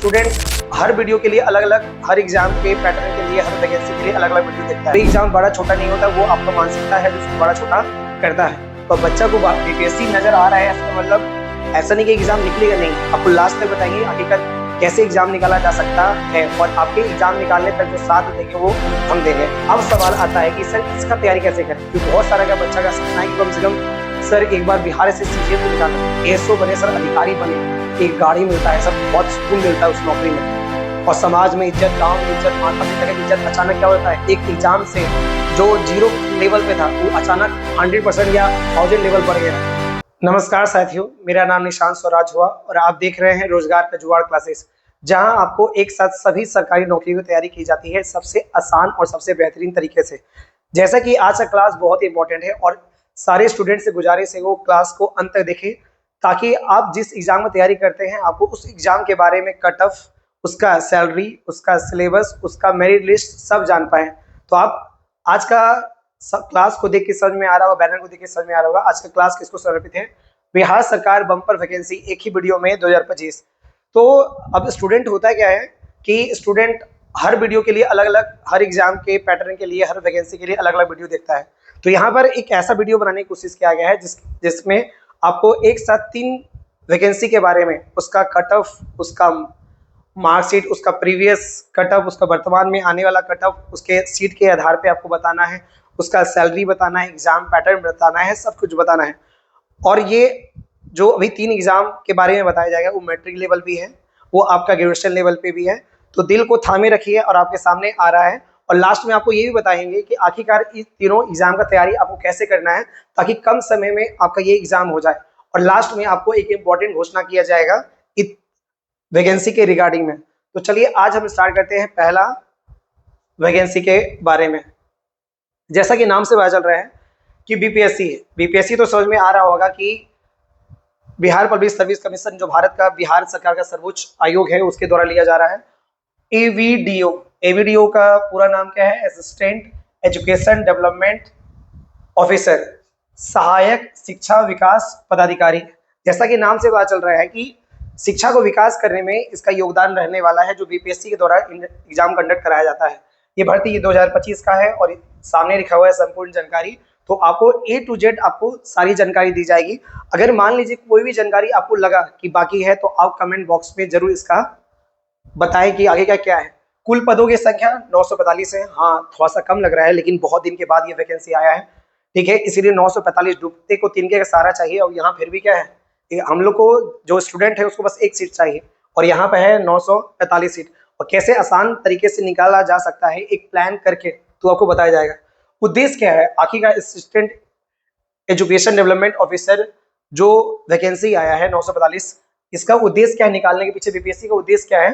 Student हर video के लिए अलग अलग, हर एग्जाम के पैटर्न के लिए, हर वैकेंसी के लिए अलग अलग वीडियो देखता है। एग्जाम बड़ा छोटा नहीं होता, वो आपका मानसिकता है जो उसको बड़ा छोटा करता है। तो बच्चा को बीपीएससी नजर आ रहा है, इसका मतलब ऐसा नहीं कि एग्जाम निकलेगा नहीं। आपको लास्ट तक बताएंगे आखिरकार कैसे एग्जाम निकाला जा सकता है और आपके एग्जाम निकालने तक जो साथ देंगे वो हम देंगे। अब सवाल आता है कि सर इसका तैयारी कैसे करें, क्योंकि बहुत सारा का बच्चा का सपना है कि कम से कम सर एक बार बिहार से सीजे को निकालना, एएसओ बने, सर अधिकारी बने, एक गाड़ी मिलता है, सब बहुत सुकून मिलता है उस नौकरी में, और समाज में इज्जत, गांव में इज्जत, माता पिता की इज्जत। अचानक क्या होता है, एक एग्जाम से जो 0 लेवल पे था वो अचानक 100% या 1000 लेवल बढ़ गया। नमस्कार साथियों, मेरा नाम निशांत स्वराज हुआ और आप देख रहे हैं रोजगार का जुगाड़ क्लासेस, जहां आपको एक साथ सभी सरकारी नौकरी की तैयारी की जाती है सबसे आसान और सबसे बेहतरीन तरीके से। जैसा कि आज का क्लास बहुत ही इंपॉर्टेंट है और सारे स्टूडेंट से गुजारिश है वो क्लास को अंत तक देखें, ताकि आप जिस एग्जाम में तैयारी करते हैं आपको उस एग्जाम के बारे में कट ऑफ, उसका सैलरी, उसका सिलेबस, उसका मेरिट लिस्ट सब जान पाए। तो आप आज का क्लास को देख के समझ में आ रहा होगा, बैनर को देख के समझ में आ रहा होगा आज का क्लास किसको समर्पित है। बिहार सरकार बम्पर वैकेंसी एक ही वीडियो में 2025। तो अब स्टूडेंट होता क्या है कि स्टूडेंट हर वीडियो के लिए अलग अलग, हर एग्जाम के पैटर्न के लिए, हर वैकेंसी के लिए अलग अलग वीडियो देखता है। तो यहाँ पर एक ऐसा वीडियो बनाने की कोशिश किया गया है जिसमें आपको एक साथ 3 वैकेंसी के बारे में, उसका कट ऑफ, उसका मार्कशीट, उसका प्रीवियस कट ऑफ, उसका वर्तमान में आने वाला कट ऑफ, उसके सीट के आधार पे आपको बताना है, उसका सैलरी बताना है, एग्जाम पैटर्न बताना है, सब कुछ बताना है। और ये जो अभी 3 एग्जाम के बारे में बताया जाएगा वो मैट्रिक लेवल भी है, वो आपका ग्रेजुएशन लेवल पे भी है। तो दिल को थामे रखिए और आपके सामने आ रहा है। और लास्ट में आपको ये भी बताएंगे कि आखिरकार इस तीनों एग्जाम का तैयारी आपको कैसे करना है ताकि कम समय में आपका ये एग्जाम हो जाए। और लास्ट में आपको एक इम्पॉर्टेंट घोषणा किया जाएगा इस वैकेंसी के रिगार्डिंग में। तो चलिए आज हम स्टार्ट करते हैं पहला वैकेंसी के बारे में। जैसा कि नाम से पता चल रहा है कि बीपीएससी है। बीपीएससी तो समझ में आ रहा होगा कि बिहार पब्लिक सर्विस कमीशन, जो भारत का, बिहार सरकार का सर्वोच्च आयोग है, उसके द्वारा लिया जा रहा है। एवीडीओ का पूरा नाम क्या है, असिस्टेंट एजुकेशन डेवलपमेंट ऑफिसर, सहायक शिक्षा विकास पदाधिकारी। जैसा कि नाम से पता चल रहा है कि शिक्षा को विकास करने में इसका योगदान रहने वाला है, जो बीपीएससी के द्वारा एग्जाम कंडक्ट कराया जाता है। ये भर्ती 2025 का है और सामने लिखा हुआ है संपूर्ण जानकारी। तो आपको A to Z आपको सारी जानकारी दी जाएगी। अगर मान लीजिए कोई भी जानकारी आपको लगा कि बाकी है तो आप कमेंट बॉक्स में जरूर इसका बताएं कि आगे क्या है। कुल पदों की संख्या 945 है। हाँ, थोड़ा सा कम लग रहा है, लेकिन बहुत दिन के बाद ये वैकेंसी आया है, ठीक है, इसीलिए 945 डूबते को तिनके का सहारा चाहिए। और यहाँ फिर भी क्या है, हम लोग को जो स्टूडेंट है उसको बस एक सीट चाहिए और यहाँ पे है 945 सीट। और कैसे आसान तरीके से निकाला जा सकता है एक प्लान करके, तो आपको बताया जाएगा। उद्देश्य क्या है आखिरकार, असिस्टेंट एजुकेशन डेवलपमेंट ऑफिसर जो वैकेंसी आया है 945, इसका उद्देश्य क्या है निकालने के पीछे, बीपीएससी का उद्देश्य क्या है,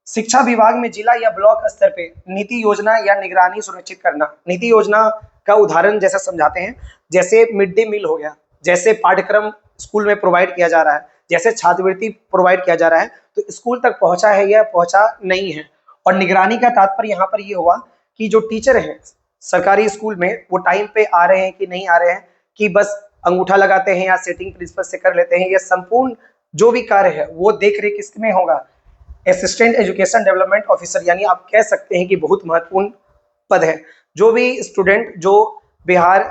शिक्षा विभाग में जिला या ब्लॉक स्तर पे नीति योजना या निगरानी सुनिश्चित करना। नीति योजना का उदाहरण जैसा समझाते हैं, जैसे मिड डे मील हो गया, जैसे पाठ्यक्रम स्कूल में प्रोवाइड किया जा रहा है, जैसे छात्रवृत्ति प्रोवाइड किया जा रहा है, तो स्कूल तक पहुंचा है या पहुंचा नहीं है। और निगरानी का तात्पर्य यहाँ पर ये हुआ कि जो टीचर है सरकारी स्कूल में वो टाइम पे आ रहे हैं कि नहीं आ रहे हैं, कि बस अंगूठा लगाते हैं या सेटिंग प्रिंसिपल से कर लेते हैं। ये संपूर्ण जो भी कार्य है वो देख रेख किसमें होगा, असिस्टेंट एजुकेशन डेवलपमेंट ऑफिसर, यानी आप कह सकते हैं कि बहुत महत्वपूर्ण पद है। जो भी स्टूडेंट जो बिहार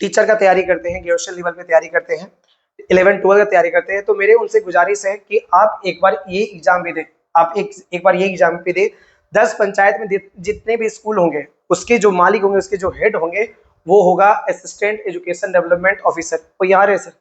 टीचर का तैयारी करते हैं, ग्रेजुएशन लेवल पे तैयारी करते हैं, 11-12 का तैयारी करते हैं, तो मेरे उनसे गुजारिश है कि आप एक बार ये एग्जाम भी दें। आप एक बार ये एग्जाम भी दें। 10 पंचायत में जितने भी स्कूल होंगे उसके जो मालिक होंगे, उसके जो हेड होंगे, वो होगा असिस्टेंट एजुकेशन डेवलपमेंट ऑफिसर। तो यार है सर,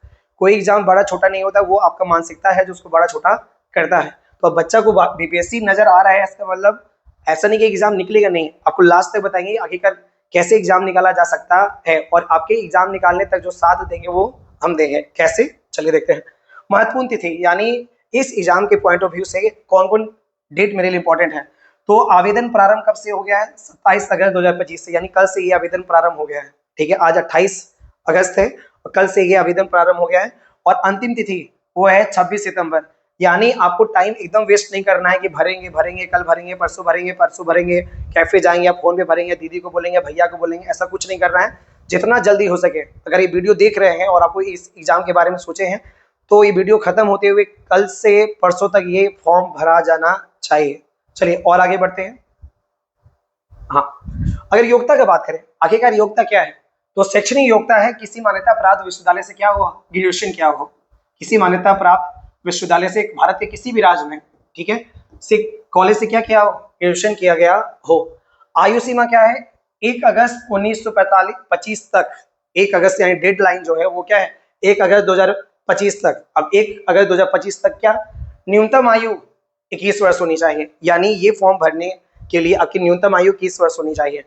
कोई एग्जाम बड़ा छोटा नहीं होता, वो आपका मानसिकता है जो उसको बड़ा छोटा करता है। तो अब बच्चा को बीपीएससी नजर आ रहा है, इसका मतलब ऐसा नहीं कि एग्जाम निकलेगा नहीं। आपको लास्ट तक बताएंगे आखिरकार कैसे एग्जाम निकाला जा सकता है और आपके एग्जाम निकालने तक जो साथ देंगे वो हम देंगे। कैसे, चलिए देखते हैं। महत्वपूर्ण तिथि, यानी इस एग्जाम के पॉइंट ऑफ व्यू से कौन कौन डेट मेरे लिए इंपॉर्टेंट है। तो आवेदन प्रारंभ कब से हो गया है, 27 अगस्त 2025 से, यानी कल से ये आवेदन प्रारंभ हो गया है, ठीक है। आज 28 अगस्त है और कल से ये आवेदन प्रारंभ हो गया है। और अंतिम तिथि वो है 26 सितंबर, यानी आपको टाइम एकदम वेस्ट नहीं करना है कि भरेंगे कल भरेंगे, परसों भरेंगे, कैफे जाएंगे या फोन पे भरेंगे, दीदी को बोलेंगे, भैया को बोलेंगे, ऐसा कुछ नहीं करना है। जितना जल्दी हो सके, अगर ये वीडियो देख रहे हैं और आपको इस एग्जाम के बारे में सोचे हैं, तो ये वीडियो खत्म होते हुए कल से परसों तक ये फॉर्म भरा जाना चाहिए। चलिए और आगे बढ़ते हैं। हाँ, अगर योग्यता की बात करें, आखिरकार योग्यता क्या है? तो शैक्षणिक योग्यता है किसी मान्यता प्राप्त विश्वविद्यालय से क्या हुआ, ग्रेजुएशन क्या हो, किसी मान्यता प्राप्त विश्वविद्यालय से भारत के किसी भी राज्य में, ठीक है, से कॉलेज से क्या किया हो, ग्रेजुएशन किया गया हो। आयु सीमा क्या है? 1 अगस्त 1945 तक, 1 अगस्त यानी डेडलाइन जो है वो क्या है, 1 अगस्त 2025 तक। अब 1 अगस्त 2025 तक क्या न्यूनतम आयु 21 वर्ष होनी चाहिए, यानी ये फॉर्म भरने के लिए आपकी न्यूनतम आयु 21 वर्ष होनी चाहिए।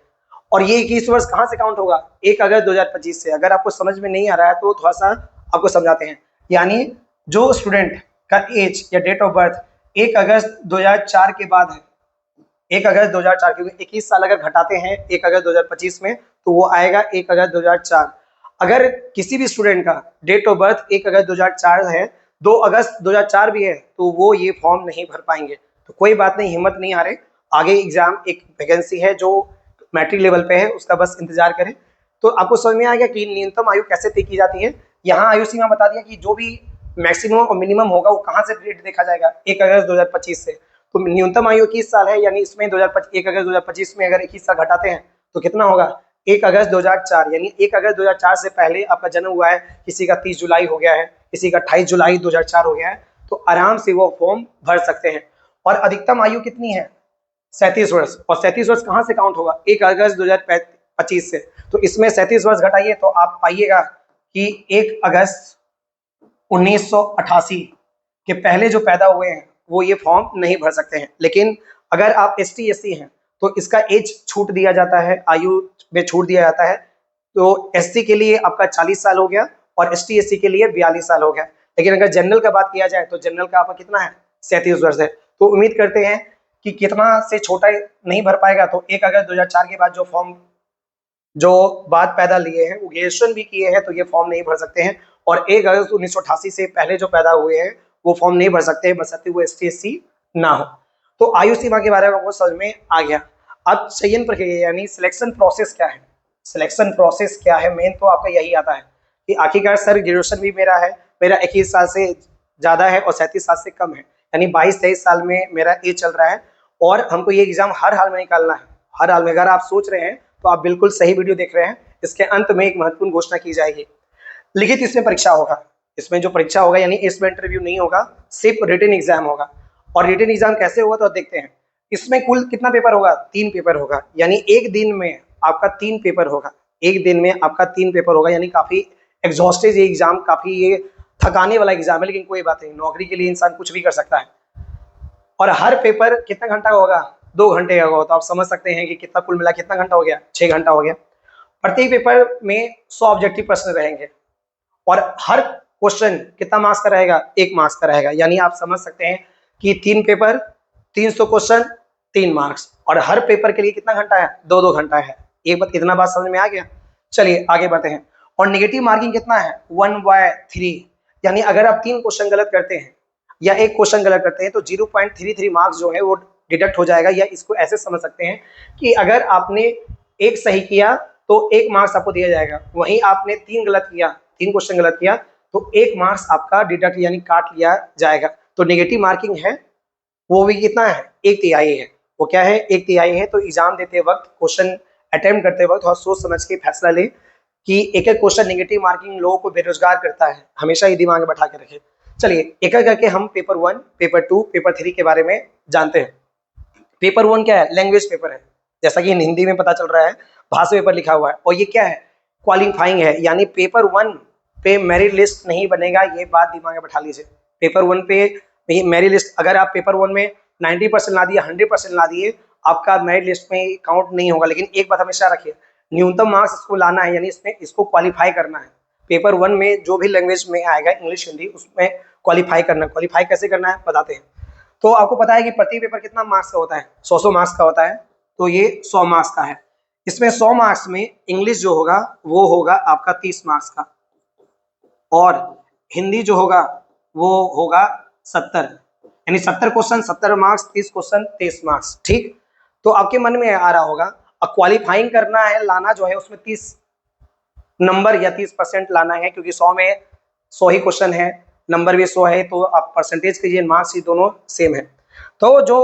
और ये 21 वर्ष कहाँ से काउंट होगा? 1 अगस्त 2025 से। अगर आपको समझ में नहीं आ रहा है तो थोड़ा सा आपको समझाते हैं। यानी जो स्टूडेंट का एज या डेट ऑफ बर्थ 1 अगस्त 2004 के बाद है, 1 अगस्त 2004, क्योंकि 21 साल अगर घटाते हैं 1 अगस्त 2025 में तो वो आएगा 1 अगस्त 2004। अगर किसी भी स्टूडेंट का डेट ऑफ बर्थ 1 अगस्त 2004 है, 2 अगस्त 2004 भी है, तो वो ये फॉर्म नहीं भर पाएंगे। तो कोई बात नहीं, हिम्मत नहीं हारे, आगे एग्जाम एक वैकेंसी है जो मैट्रिक लेवल पे है, उसका बस इंतजार करें। तो आपको समझ में आ गया कि न्यूनतम आयु कैसे तय की जाती है। यहाँ आयु सीमा बता दिया कि जो भी मैक्सिमम और मिनिमम होगा वो कहाँ से डेट देखा जाएगा, 1 अगस्त 2025 से। तो न्यूनतम आयु 21 साल है, यानी इसमें 1 अगस्त 2025 में अगर 21 साल घटाते हैं तो कितना होगा, 1 अगस्त 2004, यानी 1 अगस्त 2004 से पहले आपका जन्म हुआ है, किसी का 30 जुलाई हो गया है, किसी का 28 जुलाई 2004 हो गया है, तो आराम से वो फॉर्म भर सकते हैं। और अधिकतम आयु कितनी है, 37 वर्ष। और 37 वर्ष कहाँ से काउंट होगा, 1 अगस्त 2025 से। तो इसमें 37 वर्ष घटाइए तो आप पाइएगा कि 1 अगस्त 1988 के पहले जो पैदा हुए हैं वो ये फॉर्म नहीं भर सकते हैं। लेकिन अगर आप ST SC हैं तो इसका एज छूट दिया जाता है, आयु में छूट दिया जाता है। तो SC के लिए आपका 40 साल हो गया और ST SC के लिए 42 साल हो गया। लेकिन अगर जनरल का बात किया जाए तो जनरल का आपका कितना है, 37 वर्ष है। तो उम्मीद करते हैं कि कितना से छोटा नहीं भर पाएगा, तो 1 अगस्त 2004 के बाद जो फॉर्म जो बाद पैदा लिए हैं वो ग्रेजुएशन भी किए हैं तो ये फॉर्म नहीं भर सकते हैं। और 1 अगस्त 1988 से पहले जो पैदा हुए हैं वो फॉर्म नहीं भर सकते हैं, बशर्ते वो ST SC ना हो। तो आयु सीमा के बारे में आपको समझ में आ गया। अब चयन प्रक्रिया यानी सिलेक्शन प्रोसेस क्या है, सिलेक्शन प्रोसेस क्या है, मेन तो आपका यही आता है कि आखिरकार सर ग्रेजुएशन भी मेरा 21 साल से ज़्यादा है और 37 साल से कम है, यानी 22-23 साल में मेरा एज चल रहा है और हमको ये एग्जाम हर हाल में निकालना है। हर हाल में अगर आप सोच रहे हैं तो आप बिल्कुल सही वीडियो देख रहे हैं। इसके अंत में एक महत्वपूर्ण घोषणा की जाएगी। लिखित इसमें परीक्षा होगा, इसमें जो परीक्षा होगा यानी इसमें इंटरव्यू नहीं होगा, सिर्फ रिटन एग्जाम होगा। और रिटन एग्जाम कैसे होगा तो देखते हैं। इसमें कुल कितना पेपर होगा, 3 पेपर होगा, यानी एक दिन में आपका 3 पेपर होगा, एक दिन में आपका 3 पेपर होगा, यानी काफी एग्जॉस्टिव ये एग्जाम, काफी ये थकाने वाला एग्जाम है। लेकिन कोई बात नहीं, नौकरी के लिए इंसान कुछ भी कर सकता है। और हर पेपर कितना घंटा का होगा, 2 घंटे का होगा। तो आप समझ सकते हैं कि कितना कुल मिला कितना घंटा हो गया, 6 घंटा हो गया। प्रत्येक पेपर में 100 ऑब्जेक्टिव प्रश्न रहेंगे और हर क्वेश्चन कितना मार्क्स का रहेगा, 1 मार्क्स का रहेगा। यानी आप समझ सकते हैं कि 3 पेपर 300 क्वेश्चन 3 मार्क्स, और हर पेपर के लिए कितना घंटा है, 2-2 घंटा है। एक बात, इतना बात समझ में आ गया। चलिए आगे बढ़ते हैं। और नेगेटिव मार्किंग कितना है, 1/3, यानी अगर आप 3 क्वेश्चन गलत करते हैं या 1 क्वेश्चन गलत करते हैं तो 0.33 मार्क्स जो है वो डिडक्ट हो जाएगा। या इसको ऐसे समझ सकते हैं कि अगर आपने 1 सही किया तो 1 मार्क्स आपको दिया जाएगा, वहीं आपने 3 गलत किया, 3 क्वेश्चन गलत किया तो 1 मार्क्स आपका डिडक्ट यानी काट लिया जाएगा। तो नेगेटिव मार्किंग है वो भी कितना है, 1/3 है। वो क्या है, 1/3 है। तो एग्जाम देते वक्त, क्वेश्चन अटेम्प्ट करते वक्त थोड़ा सोच समझ के फैसला ले कि एक एक क्वेश्चन नेगेटिव मार्किंग लोगों को बेरोजगार करता है, हमेशा ये दिमाग में बैठा के रखें। चलिए एक एक करके हम पेपर 1, पेपर 2, पेपर 3 के बारे में जानते हैं। पेपर 1 क्या है, लैंग्वेज पेपर है, जैसा कि हिंदी में पता चल रहा है, भाषा पेपर लिखा हुआ है। और ये क्या है, क्वालिफाइंग है, यानी पेपर 1 पे मेरिट लिस्ट नहीं बनेगा, ये बात दिमाग में बैठा लीजिए। पेपर 1 पे मेरिट लिस्ट, अगर आप पेपर 1 में 90% ला दिए, 100% ला दिए, आपका मेरिट लिस्ट में काउंट नहीं होगा। लेकिन एक बात हमेशा रखिए, न्यूनतम मार्क्स इसको लाना है, यानी इसमें इसको क्वालिफाई करना है। पेपर 1 में जो भी लैंग्वेज में आएगा, इंग्लिश हिंदी, उसमें क्वालिफाई करना है। क्वालिफाई कैसे करना है बताते हैं। तो आपको पता है कि प्रति पेपर कितना मार्क्स का होता है, 100 मार्क्स का होता है। तो ये 100 मार्क्स का है। इसमें 100 मार्क्स में इंग्लिश जो होगा वो होगा आपका 30 मार्क्स का, और हिंदी जो होगा वो होगा 70, यानी 70 क्वेश्चन 70 मार्क्स, 30 क्वेश्चन 30 मार्क्स। ठीक, तो आपके मन में आ रहा होगा, अब क्वालिफाइंग करना है, लाना जो है उसमें 30 नंबर या 30% लाना है, क्योंकि 100 में 100 ही क्वेश्चन है, नंबर भी 100 है, तो आप परसेंटेज कीजिए, मार्क्स ही दोनों सेम है। तो जो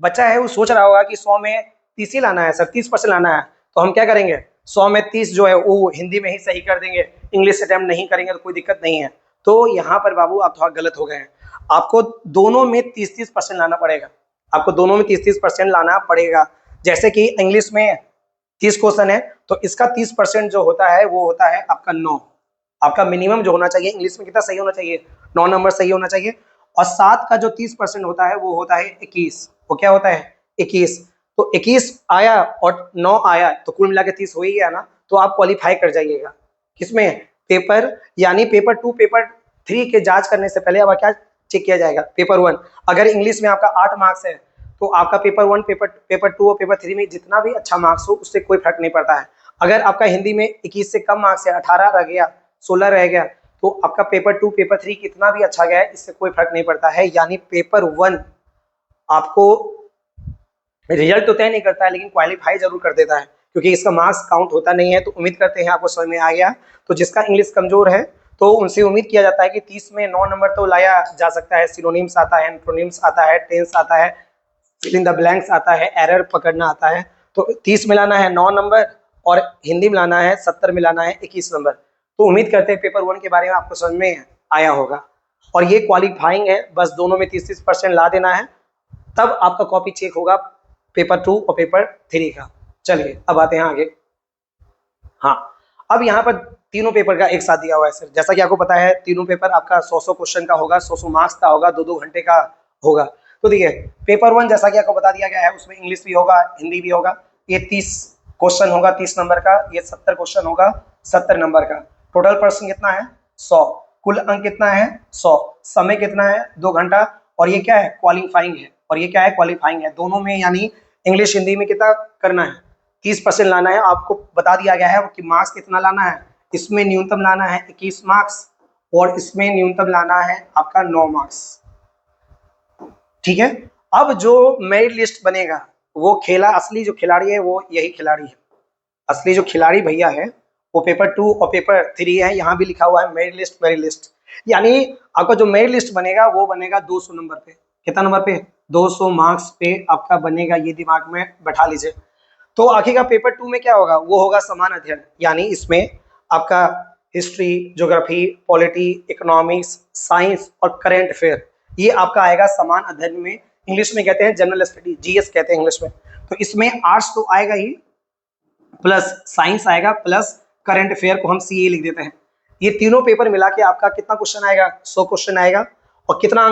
बच्चा है वो सोच रहा होगा कि 100 में 30 ही लाना है सर, 30% लाना है, तो हम क्या करेंगे, 100 में 30 जो है वो हिंदी में ही सही कर देंगे, इंग्लिश अटेम्प्ट नहीं करेंगे तो कोई दिक्कत नहीं है। तो यहाँ पर बाबू आप थोड़ा गलत हो गए हैं, आपको दोनों में 30-30% लाना पड़ेगा, आपको दोनों में 30-30% लाना पड़ेगा। जैसे कि इंग्लिश में 30 क्वेश्चन है तो इसका 30% जो होता है वो होता है आपका 9। आपका मिनिमम जो होना चाहिए इंग्लिश में कितना सही होना चाहिए, 9 नंबर सही होना चाहिए। और 7 का जो 30% होता है वो होता है 21। वो क्या होता है 21। तो 21 आया और 9 आया तो कुल मिला के 30 हो ही गया ना, तो आप क्वालिफाई कर जाइएगा किसमें, पेपर यानी पेपर 2 पेपर 3 के जांच करने से पहले अब क्या चेक किया जाएगा, पेपर 1। अगर इंग्लिश में आपका 8 मार्क्स है तो आपका पेपर 1 पेपर 2 और पेपर 3 में जितना भी अच्छा मार्क्स हो उससे कोई फर्क नहीं पड़ता है। अगर आपका हिंदी में 21 से कम मार्क्स है, 18 रह गया, 16 रह गया, तो आपका पेपर 2 पेपर 3 कितना भी अच्छा गया है इससे कोई फर्क नहीं पड़ता है। यानी पेपर 1 आपको रिजल्ट तो तय नहीं करता है लेकिन क्वालिफाई जरूर कर देता है, क्योंकि इसका मार्क्स काउंट होता नहीं है। तो उम्मीद करते हैं आपको समझ में आ गया। तो जिसका इंग्लिश कमजोर है तो उनसे उम्मीद किया जाता है कि 30 में 9 नंबर तो लाया जा सकता है। सिनोनिम्स आता है, एंटोनिम्स आता है, टेंस आता है, फिल इन द ब्लैंक्स आता है, एरर पकड़ना आता है। तो 30 में लाना है 9 नंबर और हिंदी में लाना है 70 में लाना है 21 नंबर। तो उम्मीद करते हैं पेपर 1 के बारे में आपको समझ में आया होगा। और ये क्वालिफाइंग है, बस दोनों में 30-30% ला देना है, तब आपका कॉपी चेक होगा पेपर 2 और पेपर 3 का। चलिए अब आते हैं आगे। हाँ, अब यहाँ पर तीनों पेपर का एक साथ दिया हुआ है सर। जैसा कि आपको पता है तीनों पेपर आपका 100-100 क्वेश्चन का होगा, 100-100 मार्क्स का होगा, 2-2 घंटे का होगा। तो देखिए पेपर 1 जैसा कि आपको बता दिया गया है, उसमें इंग्लिश भी होगा, हिंदी भी होगा। ये 30 क्वेश्चन होगा 30 नंबर का, ये 70 क्वेश्चन होगा 70 नंबर का। टोटल पर्सन कितना है 100, कुल अंक कितना है 100, समय कितना है 2 घंटा। और ये क्या है क्वालिफाइंग है, और ये क्या है क्वालिफाइंग है दोनों में, यानी इंग्लिश हिंदी में कितना करना है 30% लाना है। आपको बता दिया गया है कि मार्क्स कितना लाना है, इसमें न्यूनतम लाना है 21 मार्क्स और इसमें न्यूनतम लाना है आपका 9 मार्क्स। ठीक है, अब जो मेरिट लिस्ट बनेगा वो खेला, असली जो खिलाड़ी है वो यही खिलाड़ी है। असली जो खिलाड़ी भैया है वो पेपर 2 और पेपर 3 है। यहाँ भी लिखा हुआ है मेरिट लिस्ट, मेरिट लिस्ट। यानी आपका जो मेरिट लिस्ट बनेगा वो बनेगा 200 नंबर पे। कितना नंबर पे 200 मार्क्स पे आपका बनेगा, ये दिमाग में बैठा लीजिए। तो आखिर का पेपर 2 में क्या होगा, वो होगा समान अध्ययन। यानी इसमें आपका history, geography, polity, economics, science और करेंट अफेयर, ये आपका आएगा समान अध्ययन में। इंग्लिश में कहते हैं जनरल स्टडी, जीएस कहते हैं इंग्लिश में। तो इसमें आर्ट्स तो आएगा ही, प्लस साइंस आएगा, प्लस करंट अफेयर को हम सीए लिख देते हैं। ये तीनों पेपर मिला के आपका कितना क्वेश्चन आएगा 100 क्वेश्चन आएगा। और कितना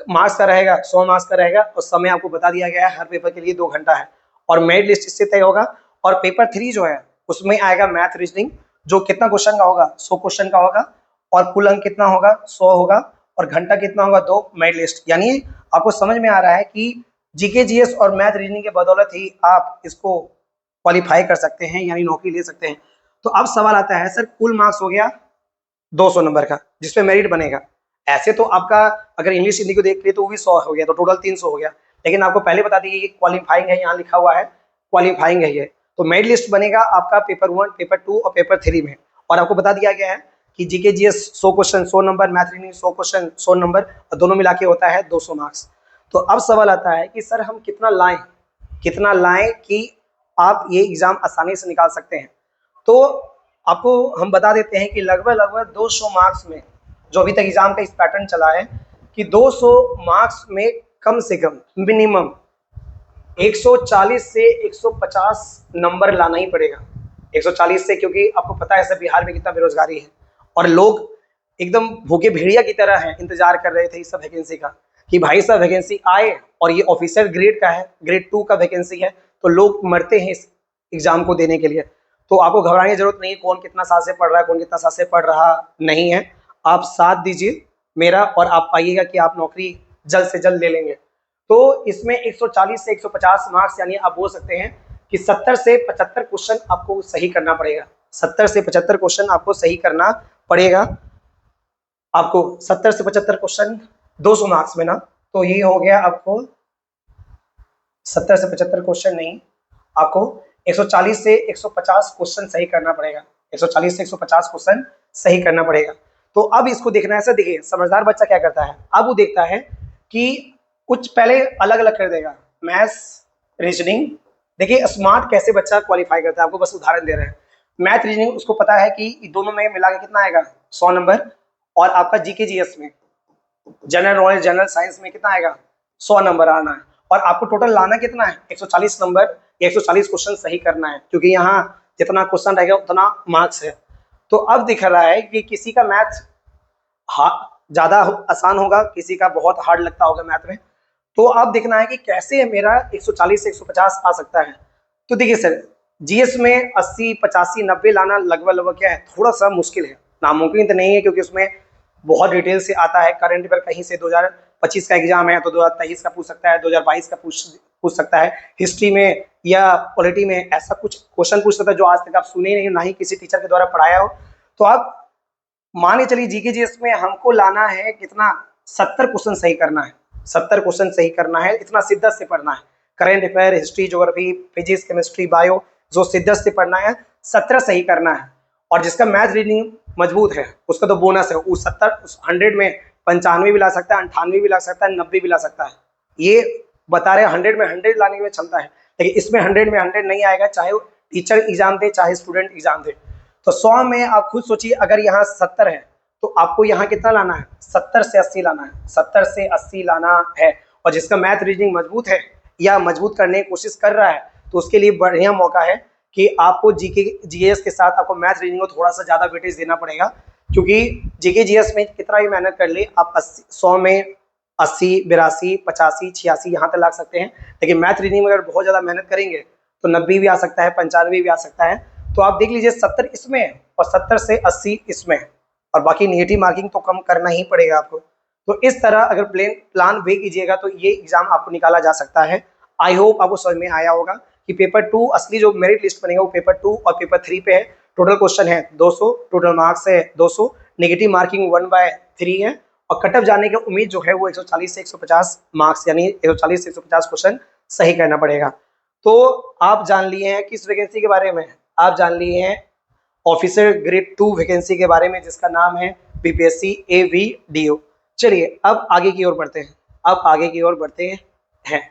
मार्क्स का रहेगा 100 मार्क्स का रहेगा। और समय आपको बता दिया गया है हर पेपर के लिए 2 घंटा है। और मेरिट लिस्ट इससे तय होगा। और पेपर 3 जो है उसमें आएगा मैथ रीजनिंग, जो कितना क्वेश्चन का होगा 100 क्वेश्चन का होगा। और कुल अंक कितना होगा 100 होगा। और घंटा कितना होगा 2 मेरिट लिस्ट। यानी आपको समझ में आ रहा है कि जीके जीएस और मैथ रीजनिंग के बदौलत ही आप इसको क्वालिफाई कर सकते हैं, यानी नौकरी ले सकते हैं। तो अब सवाल आता है सर कुल मार्क्स हो गया 200 नंबर का जिसपे मेरिट बनेगा। ऐसे तो आपका अगर इंग्लिश हिंदी को देख लिए तो वो भी 100 हो गया, तो टोटल 300 हो गया। लेकिन आपको पहले बता दी कि क्वालिफाइंग है, यहाँ लिखा हुआ है क्वालिफाइंग है ये। तो मेरिट लिस्ट बनेगा आपका पेपर 1, पेपर 2 और पेपर 3 में। और आपको बता दिया गया है कि GK GS 100 question 100 number, math reasoning 100 question 100 number, और दोनों मिला के होता है 200 मार्क्स। तो अब सवाल आता है कि सर हम कितना लाएं कि आप ये एग्जाम आसानी से निकाल सकते हैं। तो आपको हम बता देते हैं कि लगभग 200 मार्क्स में, जो अभी तक एग्जाम का इस पैटर्न चला है कि 200 मार्क्स में कम से कम मिनिमम 140 से 150 नंबर लाना ही पड़ेगा। 140 से, क्योंकि आपको पता है सर बिहार में कितना बेरोजगारी है और लोग एकदम भूखे भेड़िया की तरह हैं, इंतजार कर रहे थे इस सब वैकेंसी का कि भाई साहब वैकेंसी आए। और ये ऑफिसर ग्रेड का है, ग्रेड 2 का वैकेंसी है, तो लोग मरते हैं इस एग्जाम को देने के लिए। तो आपको घबराने की जरूरत नहीं, कौन कितना साल से पढ़ रहा है, कौन कितना साल से पढ़ रहा नहीं है। आप साथ दीजिए मेरा और आप पाइएगा कि आप नौकरी जल्द से जल्द ले लेंगे। तो इसमें 140 से 150 मार्क्स, यानी आप बोल सकते हैं कि 70 से 75 क्वेश्चन आपको सही करना पड़ेगा। 70 से 75 क्वेश्चन आपको सही करना पड़ेगा। आपको 70 से 75 क्वेश्चन 200 मार्क्स में ना, तो ये हो गया आपको 70 से 75 क्वेश्चन नहीं, आपको 140 से 150 क्वेश्चन सही करना पड़ेगा। 140 से 150 क्वेश्चन सही करना पड़ेगा। तो अब इसको देखना है सर, देखिए समझदार बच्चा क्या करता है, अब वो देखता है कि कुछ पहले अलग अलग कर देगा, मैथ्स, रीजनिंग। देखिए स्मार्ट कैसे बच्चा क्वालिफाई करता है, आपको बस उदाहरण दे रहे हैं। मैथ रीजनिंग उसको पता है कि दोनों में मिला के कितना आएगा 100 नंबर, और आपका जीके जीएस में, जनरल नॉलेज जनरल साइंस में कितना आएगा 100 नंबर आना है। और आपको टोटल लाना कितना है 140 नंबर, 140 क्वेश्चन सही करना है, क्योंकि यहाँ जितना क्वेश्चन रहेगा उतना मार्क्स है। तो अब दिख रहा है कि किसी का मैथ ज्यादा आसान होगा, किसी का बहुत हार्ड लगता होगा मैथ में। तो अब देखना है कि कैसे मेरा 140 से 150 आ सकता है। तो देखिए सर, जीएस में 80 85 90 लाना लगभग लगभग क्या है, थोड़ा सा मुश्किल है, नामुमकिन तो नहीं है, क्योंकि उसमें बहुत डिटेल से आता है। करंट अफेयर कहीं से 2025 का एग्जाम है तो 2023 का पूछ सकता है, 2022 का पूछ सकता है। हिस्ट्री में या पॉलिटी में ऐसा कुछ क्वेश्चन पूछ सकता है जो आज तक आप सुने नहीं, ना ही किसी टीचर के द्वारा पढ़ाया हो। तो आप मान के चलिए जीके जीएस में हमको लाना है कितना, 70 क्वेश्चन सही करना है, 70 क्वेश्चन सही करना है, इतना शिद्दत से पढ़ना है। Current affair, history, geography, physics, chemistry, bio, जो शिद्दत से पढ़ना है 17 सही करना है। और जिसका मैथ रीडिंग मजबूत है उसका तो बोनस है, उस 100 में 95 भी ला सकता है, 98 भी ला सकता है, 90 भी ला सकता है। ये बता रहे 100 में 100 लाने में क्षमता है, लेकिन इसमें 100 में 100 नहीं आएगा, चाहे वो टीचर एग्जाम दे चाहे स्टूडेंट एग्जाम दे। तो 100 में आप खुद सोचिए, अगर यहाँ 70 है तो आपको यहाँ कितना लाना है, 70 से 80 लाना है, 70 से 80 लाना है। और जिसका मैथ रीजनिंग मजबूत है या मजबूत करने की कोशिश कर रहा है, तो उसके लिए बढ़िया मौका है कि आपको जीके जीएस के साथ आपको मैथ रीजनिंग को थोड़ा सा ज़्यादा वेटेज देना पड़ेगा, क्योंकि जीके जीएस में कितना भी मेहनत कर ले आप 100 में 80 82 85 86 यहाँ तक ला सकते हैं, लेकिन मैथ रीजनिंग में अगर बहुत ज़्यादा मेहनत करेंगे तो 90 भी आ सकता है, 95 भी आ सकता है। तो आप देख लीजिए 70 इसमें और 70 से 80 इसमें, और बाकी नेगेटिव मार्किंग तो कम करना ही पड़ेगा आपको। तो इस तरह अगर प्लान वे कीजिएगा तो ये एग्जाम आपको निकाला जा सकता है। आई होप आपको समझ में आया होगा कि पेपर 2 असली जो मेरिट लिस्ट बनेगा वो पेपर 2 और पेपर 3 पे है। टोटल क्वेश्चन है 200, टोटल मार्क्स है 200, नेगेटिव मार्किंग 1/3 है, और कट ऑफ जाने की उम्मीद जो है वो 140 से 150 मार्क्स, यानी 140 से 150 क्वेश्चन सही करना पड़ेगा। तो आप जान लिए हैं किस वैकेंसी के बारे में, आप जान लिए हैं ऑफिसर ग्रेड 2 वैकेंसी के बारे में, जिसका नाम है बीपीएससी एवीडीओ। चलिए अब आगे की ओर बढ़ते हैं, अब आगे की ओर बढ़ते हैं।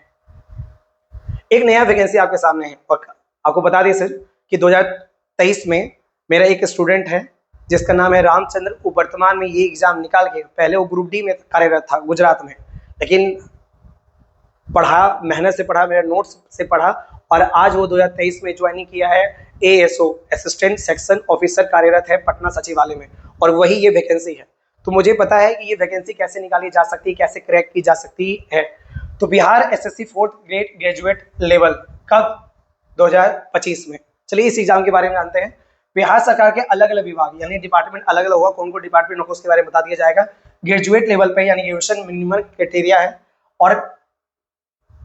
एक नया वैकेंसी आपके सामने है, और आपको बता दें सर कि 2023 में मेरा एक स्टूडेंट है जिसका नाम है रामचंद्र। वो वर्तमान में ये एग्जाम निकाल के, पहले वो ग्रुप डी में कार्यरत था गुजरात में, लेकिन पढ़ा, मेहनत से पढ़ा, मेरे नोट्स से पढ़ा, और आज वो 2023 में ज्वाइनिंग किया है एएसओ, असिस्टेंट सेक्शन ऑफिसर, कार्यरत है पटना सचिवालय में, और वही ये वैकेंसी है। तो मुझे पता है कि ये वैकेंसी कैसे निकाली जा सकती है, कैसे क्रैक की जा सकती है। तो Bihar SSC 4th grade graduate level कब, 2025 में। चलिए इस एग्जाम के बारे में जानते हैं। बिहार सरकार के अलग अलग विभाग यानी डिपार्टमेंट अलग अलग होगा, कौन कौन डिपार्टमेंट होगा उसके बारे में बता दिया जाएगा। ग्रेजुएट लेवल पे यानी ग्रेजुएशन मिनिमम क्राइटेरिया है, और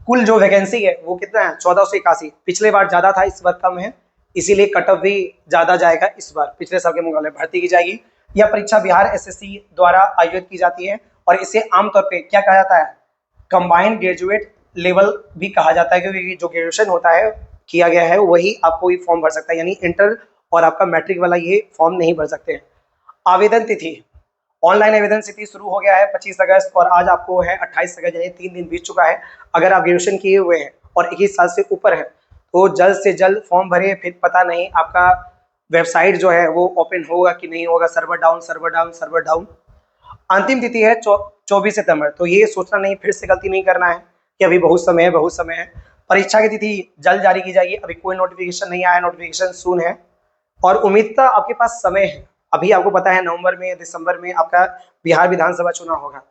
कुल जो वैकेंसी है वो कितना है 1481। पिछले बार ज्यादा था, इस बार कम है, इसीलिए कट ऑफ भी ज्यादा जाएगा इस बार, पिछले साल के मुकाबले भर्ती की जाएगी। यह परीक्षा बिहार एसएससी द्वारा आयोजित की जाती है, और इसे आमतौर पे क्या कहा जाता है, कंबाइंड ग्रेजुएट लेवल भी कहा जाता है, क्योंकि जो ग्रेजुएशन होता है किया गया है वही आपको ये फॉर्म भर सकता है, यानी इंटर और आपका मैट्रिक वाला ये फॉर्म नहीं भर सकते हैं। आवेदन तिथि, ऑनलाइन आवेदन तिथि शुरू हो गया है 25 अगस्त, और आज आपको है 28 अगस्त, यानी 3 दिन बीत चुका है। अगर आप ग्रेजुएशन किए हुए हैं और 21 साल से ऊपर है तो जल्द से जल्द फॉर्म भरिए, फिर पता नहीं आपका वेबसाइट जो है वो ओपन होगा कि नहीं होगा, server down server down server down. अंतिम तिथि है 24 सितंबर। तो ये सोचना नहीं, फिर से गलती नहीं करना है कि अभी बहुत समय है, बहुत समय है। परीक्षा की तिथि जल्द जारी की जाएगी, अभी कोई नोटिफिकेशन नहीं आया, नोटिफिकेशन सून है, और उम्मीदता आपके पास समय है। अभी आपको पता है नवंबर में दिसंबर में आपका बिहार विधानसभा चुनाव होगा,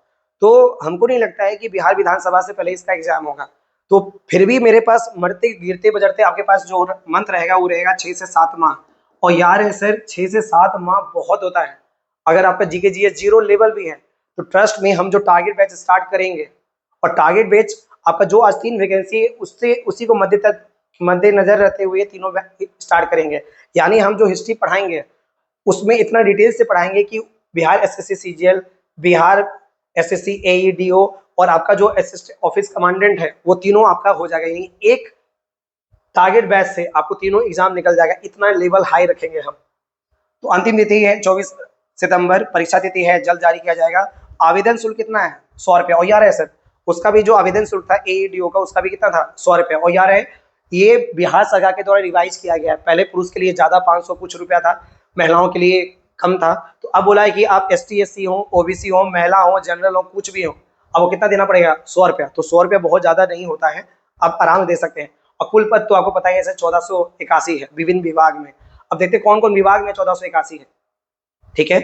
तो हमको नहीं लगता है कि बिहार विधानसभा से पहले इसका एग्जाम होगा। तो फिर भी मेरे पास मरते गिरते बजरते आपके पास जो मंथ रहेगा वो रहेगा 6 से 7 माह। और यार है सर 6 से 7 माह बहुत होता है। अगर आपका जीके जीएस 0 लेवल भी है तो ट्रस्ट में हम जो टारगेट बैच स्टार्ट करेंगे, और टारगेट बैच आपका जो आज 3 वैकेंसी है उससे उसी को मद्देनजर रहते हुए तीनों स्टार्ट करेंगे। यानी हम जो हिस्ट्री पढ़ाएंगे उसमें इतना डिटेल से पढ़ाएंगे कि Bihar SSC CGL, Bihar SSC AEDO, और आपका जो असिस्टेंट ऑफिस कमांडेंट है वो तीनों आपका हो जाएगा, यानी एक टारगेट बैच से आपको तीनों एग्जाम निकल जाएगा, इतना लेवल हाई रखेंगे हम। तो अंतिम तिथि है 24 सितंबर, परीक्षा तिथि है जल्द जारी किया जाएगा। आवेदन शुल्क कितना है 100 रुपया। और यार है सर उसका भी जो आवेदन शुल्क था AEDO का, उसका भी कितना था, 100 रुपया। और यार है ये बिहार सरकार के द्वारा रिवाइज किया गया है। पहले पुरुष के लिए ज्यादा 500 कुछ रुपया था, महिलाओं के लिए कम था। तो अब बोला है कि आप ST SC हो, OBC हो, महिला हो, जनरल हो, कुछ भी हो, अब वो कितना देना पड़ेगा, 100 रुपया। तो 100 रुपया बहुत ज्यादा नहीं होता है, आप आराम से दे सकते हैं। और कुल पद तो आपको पता है 1481 है विभिन्न विभाग में। अब देखते कौन कौन विभाग में 1481 है। ठीक है,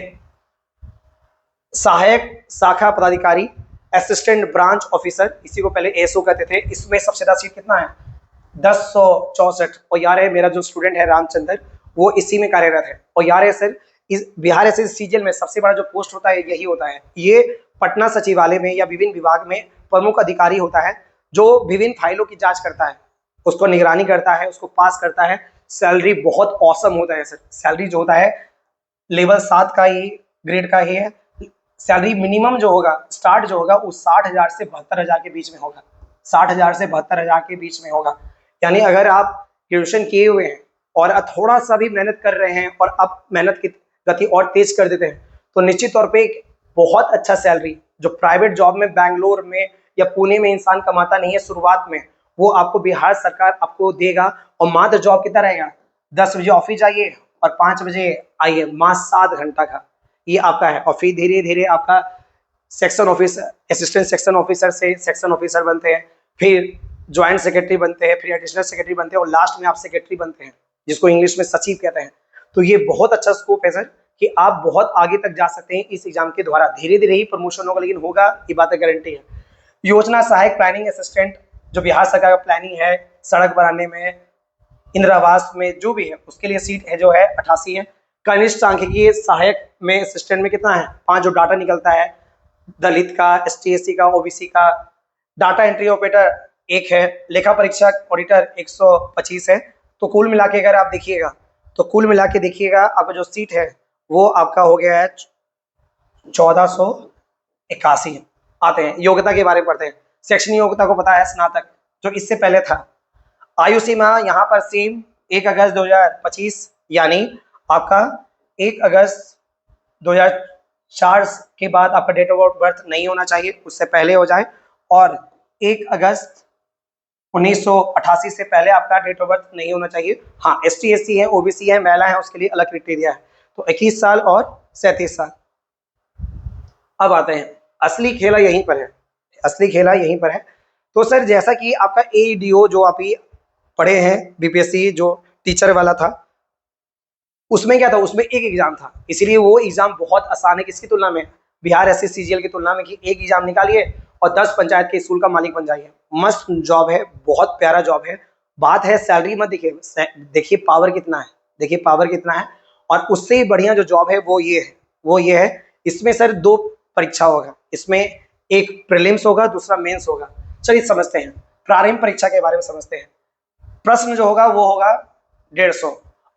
सहायक शाखा पदाधिकारी, असिस्टेंट ब्रांच ऑफिसर, इसी को पहले ASO कहते थे, इसमें सबसे ज्यादा सीट कितना है, 1064। और यार है मेरा जो स्टूडेंट है रामचंद्र, वो इसी में कार्यरत है। और यार है सर इस बिहार SSCGL में सबसे बड़ा जो पोस्ट होता है यही होता है। ये पटना सचिवालय में या विभिन्न विभाग में प्रमुख अधिकारी होता है, जो विभिन्न फाइलों की जांच करता है, उसको निगरानी करता है, उसको पास करता है। सैलरी बहुत औसम होता है सर, सैलरी जो होता है लेवल 7 का ही ग्रेड का ही है। सैलरी मिनिमम जो होगा, स्टार्ट जो होगा वो 60,000 से 72,000 के बीच में होगा, 60,000 से 72,000 के बीच में होगा। यानी अगर आप ग्रेजुएशन किए हुए हैं और थोड़ा सा भी मेहनत कर रहे हैं और आप मेहनत की गति और तेज कर देते हैं, तो निश्चित तौर पे एक बहुत अच्छा सैलरी जो प्राइवेट जॉब में बैंगलोर में या पुणे में इंसान कमाता नहीं है शुरुआत में, वो आपको बिहार सरकार आपको देगा। और मात्र जॉब कितना रहेगा, 10 बजे ऑफिस जाइए और 5 बजे आइए, मात्र 7 घंटा का ये आपका है। और फिर धीरे धीरे आपका section officer, assistant section officer से सेक्शन ऑफिसर बनते हैं, फिर ज्वाइंट सेक्रेटरी बनते हैं, फिर एडिशनल सेक्रेटरी बनते हैं, और लास्ट में आप सेक्रेटरी बनते हैं, जिसको इंग्लिश में सचिव कहते हैं। तो ये बहुत अच्छा स्कोप है सर कि आप बहुत आगे तक जा सकते हैं इस एग्जाम के द्वारा। धीरे धीरे ही प्रमोशन होगा, लेकिन होगा, ये बात गारंटी है। योजना सहायक प्लानिंग असिस्टेंट, जो बिहार सरकार का प्लानिंग है सड़क बनाने में, इंदिरा आवास में, जो भी है उसके लिए सीट है जो है 88 है। कनिष्ठ सांख्यिकीय सहायक में असिस्टेंट में कितना है, 5, जो डाटा निकलता है दलित का, ST SC का, OBC का। डाटा एंट्री ऑपरेटर 1 है, लेखा परीक्षक ऑडिटर 125 है। तो कुल मिला के अगर आप देखिएगा, तो कुल मिला के देखिएगा आपका जो सीट है वो आपका हो गया है 1481। आते हैं योग्यता के बारे में पढ़ते हैं। शैक्षणिक योग्यता को पता है स्नातक, जो इससे पहले था। आयु सीमा यहाँ पर सेम 1 अगस्त 2025, यानी आपका 1 अगस्त 2004 के बाद आपका डेट ऑफ बर्थ नहीं होना चाहिए, उससे पहले हो जाए। और 1 अगस्त 1988 से पहले आपका डेट ऑफ बर्थ नहीं होना चाहिए। हाँ, ST SC है, OBC है, महिला है, उसके लिए अलग क्राइटेरिया है। तो 21 साल और 37 साल। अब आते हैं, असली खेला यहीं पर है, असली खेला यहीं पर है। तो सर जैसा कि आपका AEDO जो आप ही पढ़े हैं, BPSC जो टीचर वाला था, उसमें क्या था, उसमें एक एग्जाम था, इसीलिए वो एग्जाम बहुत आसान है किसकी तुलना में, बिहार SSCGL की तुलना में, कि एक एग्जाम निकालिए और 10 पंचायत के स्कूल का मालिक बन जाइए। मस्त जॉब है, बहुत प्यारा जॉब है। बात है सैलरी मत देखिए, देखिए पावर कितना है, देखिए पावर कितना है। और उससे बढ़िया जो जॉब है वो ये है, वो ये है। इसमें सर 2 परीक्षा होगा, इसमें एक प्रीलिम्स होगा, दूसरा मेंस होगा। चलिए समझते हैं, प्रारंभिक परीक्षा के बारे में समझते हैं। प्रश्न जो होगा वो होगा 150,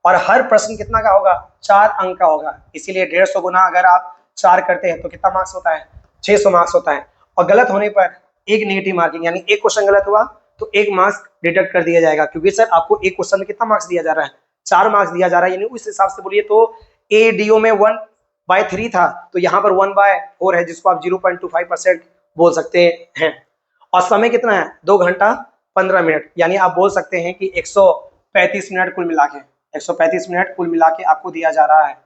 और हर प्रश्न कितना का होगा, 4 अंक का होगा। इसीलिए 150 गुना अगर आप 4 करते हैं तो कितना मार्क्स होता है, 600 मार्क्स होता है। और गलत होने पर एक नेगेटिव मार्किंग, यानी एक क्वेश्चन गलत हुआ तो 1 मार्क्स डिडक्ट कर दिया जाएगा, क्योंकि सर आपको एक क्वेश्चन में कितना मार्क्स दिया जा रहा है, 4 मार्क्स दिया जा रहा है। यानी उस हिसाब से बोलिए तो AEDO में 1/3 था, तो यहाँ पर 1/4 है, जिसको आप 0.25% बोल सकते हैं। और समय कितना है, 2 घंटा 15 मिनट, यानी आप बोल सकते हैं कि 135 मिनट कुल मिला के, 135 मिनट कुल मिला के आपको दिया जा रहा है।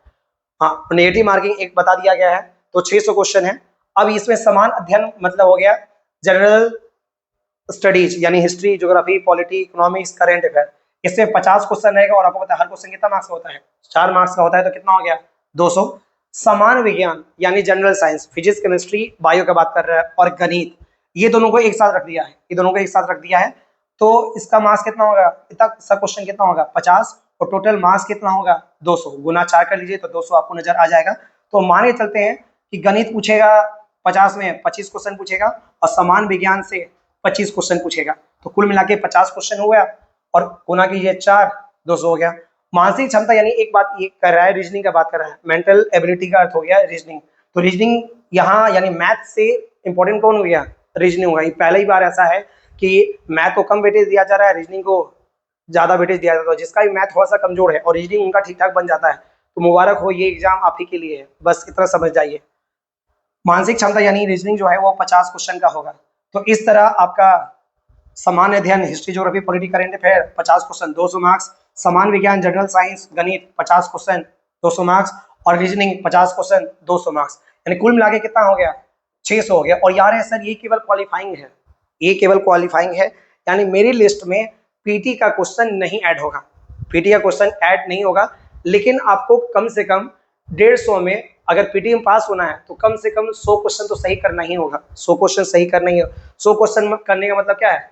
हाँ, नेगेटिव मार्किंग एक बता दिया गया है। तो 600 क्वेश्चन है। अब इसमें समान अध्ययन मतलब हो गया जनरल स्टडीज, यानी history, geography, polity, economics, current affair. इसमें 50 क्वेश्चन रहेगा, और आपको पता है हर क्वेश्चन कितना मार्क्स का होता है, 4 मार्क्स का होता है, तो कितना हो गया, 200। समान विज्ञान यानी general science, physics, chemistry, bio का बात कर रहा है, और गणित, ये दोनों को एक साथ रख दिया है, ये दोनों को एक साथ रख दिया है। तो इसका मार्क्स कितना होगा, इतना सब क्वेश्चन कितना होगा, 50, और टोटल मार्क्स कितना होगा, 200। गुना 4 कर लीजिए तो 200 आपको नजर आ जाएगा। तो मान के चलते हैं कि गणित पूछेगा 50 में 25 क्वेश्चन पूछेगा, और समान विज्ञान से 25 क्वेश्चन पूछेगा, तो कुल मिला के 50 क्वेश्चन हो गया, और गुना कीजिए 4, 200 हो गया। मानसिक क्षमता यानी एक बात ये कर रहा है, रीजनिंग का बात कर रहा है, मेंटल एबिलिटी का अर्थ हो गया रीजनिंग। तो रीजनिंग यहाँ यानी मैथ से इंपॉर्टेंट कौन हो गया, रीजनिंग होगा। ये पहली बार ऐसा है कि मैथ को कम वेटेज दिया जा रहा है, रीजनिंग को ज्यादा वेटेज दिया जाता है। जिसका भी मैथ थोड़ा सा कमजोर है और रीजनिंग उनका ठीक ठाक बन जाता है, तो मुबारक हो, ये एग्जाम आप ही के लिए है, बस इतना समझ जाइए। मानसिक क्षमता यानी रीजनिंग जो है वो 50 क्वेश्चन का होगा। तो इस तरह आपका सामान्य अध्ययन history geography polity current affair 50 question 200 marks, सामान्य विज्ञान जनरल साइंस गणित 50 क्वेश्चन 200 मार्क्स और रीजनिंग 50 क्वेश्चन 200 मार्क्स, यानी कुल मिला के कितना हो गया 600 हो गया। और यार है सर ये केवल क्वालिफाइंग है, ये केवल क्वालिफाइंग है, यानी मेरी लिस्ट में पीटी का क्वेश्चन नहीं ऐड होगा, पीटी का क्वेश्चन ऐड नहीं होगा, लेकिन आपको कम से कम 150 में अगर पीटी में पास होना है तो कम से कम 100 क्वेश्चन तो सही करना ही होगा, 100 क्वेश्चन सही करना ही होगा। 100 क्वेश्चन करने का मतलब क्या है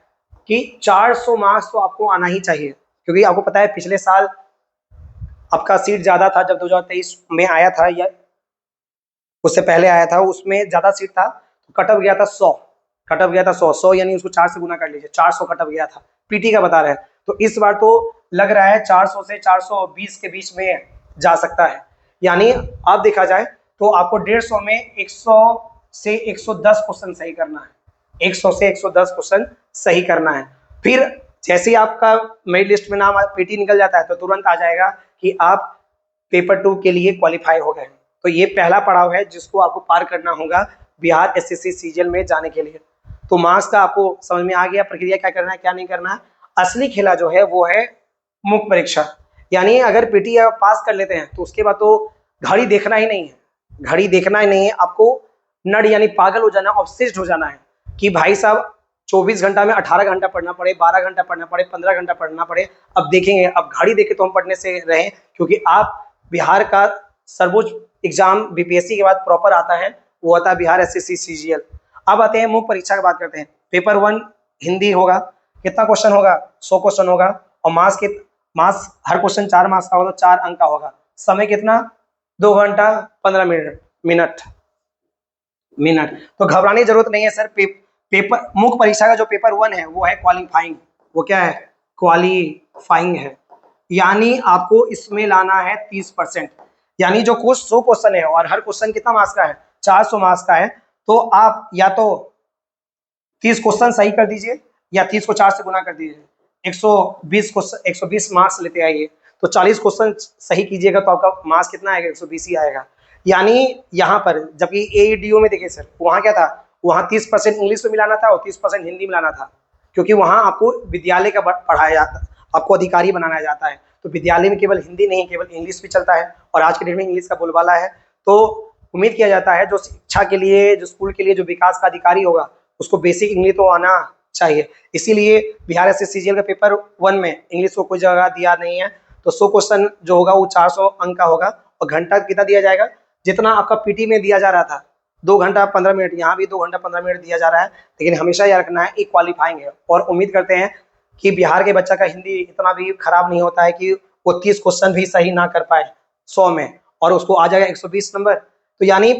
कि 400 मार्क्स तो आपको आना ही चाहिए, क्योंकि आपको पता है पिछले साल आपका सीट ज्यादा था, जब 2023 में आया था या उससे पहले आया था उसमें ज्यादा सीट था, तो कट ऑफ गया था 100, कट ऑफ गया था 100 यानी उसको 4 से गुना कर लीजिए, 400 कट ऑफ गया था, पीटी का बता रहे हैं। तो इस बार तो लग रहा है 400 से 420 के बीच में जा सकता है, यानी आप देखा जाए तो आपको 150 में 100 से 110 क्वेश्चन सही करना है, 100 से 110 क्वेश्चन सही करना है। फिर जैसे ही आपका मेरिट लिस्ट में नाम पीटी निकल जाता है तो तुरंत आ जाएगा कि आप पेपर 2 के लिए क्वालिफाई हो गए। तो ये पहला पड़ाव है जिसको आपको पार करना होगा बिहार एसएससी सीजीएल में जाने के लिए। तो मार्क्स का आपको समझ में आ गया प्रक्रिया क्या करना है क्या नहीं करना है। असली खेला जो है वो है मुख्य परीक्षा, यानी अगर पीटी आप पास कर लेते हैं तो उसके बाद तो घड़ी देखना ही नहीं है, घड़ी देखना ही नहीं है, आपको नड यानी पागल हो जाना, ऑब्सेस्ड हो जाना है कि भाई साहब 24 घंटा में 18 घंटा पढ़ना पड़े, 12 घंटा पढ़ना पड़े, 15 घंटा पढ़ना पड़े। अब देखेंगे, अब घड़ी देखे तो हम पढ़ने से रहें, क्योंकि आप बिहार का सर्वोच्च एग्जाम बीपीएससी के बाद प्रॉपर आता है, वो आता है बिहार एसएससी सीजीएल। अब आते हैं मुख्य परीक्षा की बात करते हैं। पेपर 1 हिंदी होगा, कितना क्वेश्चन होगा 100 क्वेश्चन होगा, और मार्क्स हर क्वेश्चन 4 मार्क्स का होगा तो 4 अंक का होगा। समय कितना 2 घंटा 15 मिनट। तो घबराने की जरूरत नहीं है सर। पेपर मुख्य परीक्षा का जो पेपर 1 है वो है क्वालिफाइंग, वो क्या है क्वालिफाइंग है, यानी आपको इसमें लाना है 30%, यानी जो 100 क्वेश्चन है और हर क्वेश्चन कितना मार्क्स का है 400 मार्क्स का है, तो आप या तो 30 क्वेश्चन सही कर दीजिए या 30 को 4 से गुना कर दीजिए, 120 क्वेश्चन 120 मार्क्स लेते आइए, तो 40 क्वेश्चन सही कीजिएगा तो आपका मार्क्स कितना आएगा 120 ही आएगा। यानी यहाँ पर जबकि एईडीओ में देखिए सर वहाँ क्या था, वहाँ 30% इंग्लिश में मिलाना था और 30% हिंदी मिलाना था, क्योंकि वहाँ आपको विद्यालय का पढ़ाया जाता, आपको अधिकारी बनाया जाता है। तो विद्यालय में केवल हिंदी नहीं केवल इंग्लिश भी चलता है, और आज के डेट में इंग्लिश का बोलबाला है। तो उम्मीद किया जाता है जो शिक्षा के लिए जो स्कूल के लिए जो विकास का अधिकारी होगा उसको बेसिक इंग्लिश तो आना चाहिए। इसीलिए बिहार एसएससी सीजीएल का पेपर 1 में इंग्लिश को कोई जगह दिया नहीं है। तो 100 क्वेश्चन जो होगा वो 400 अंक का होगा, और घंटा कितना दिया जाएगा जितना आपका पीटी में दिया जा रहा था 2 घंटा 15 मिनट, यहाँ भी 2 घंटा 15 मिनट दिया जा रहा है। लेकिन हमेशा याद रखना है एक क्वालिफाइंग है, और उम्मीद करते हैं कि बिहार के बच्चा का हिंदी इतना भी खराब नहीं होता है कि वो 30 क्वेश्चन भी सही ना कर पाए 100 में, और उसको आ जाएगा 120 नंबर। तो यानी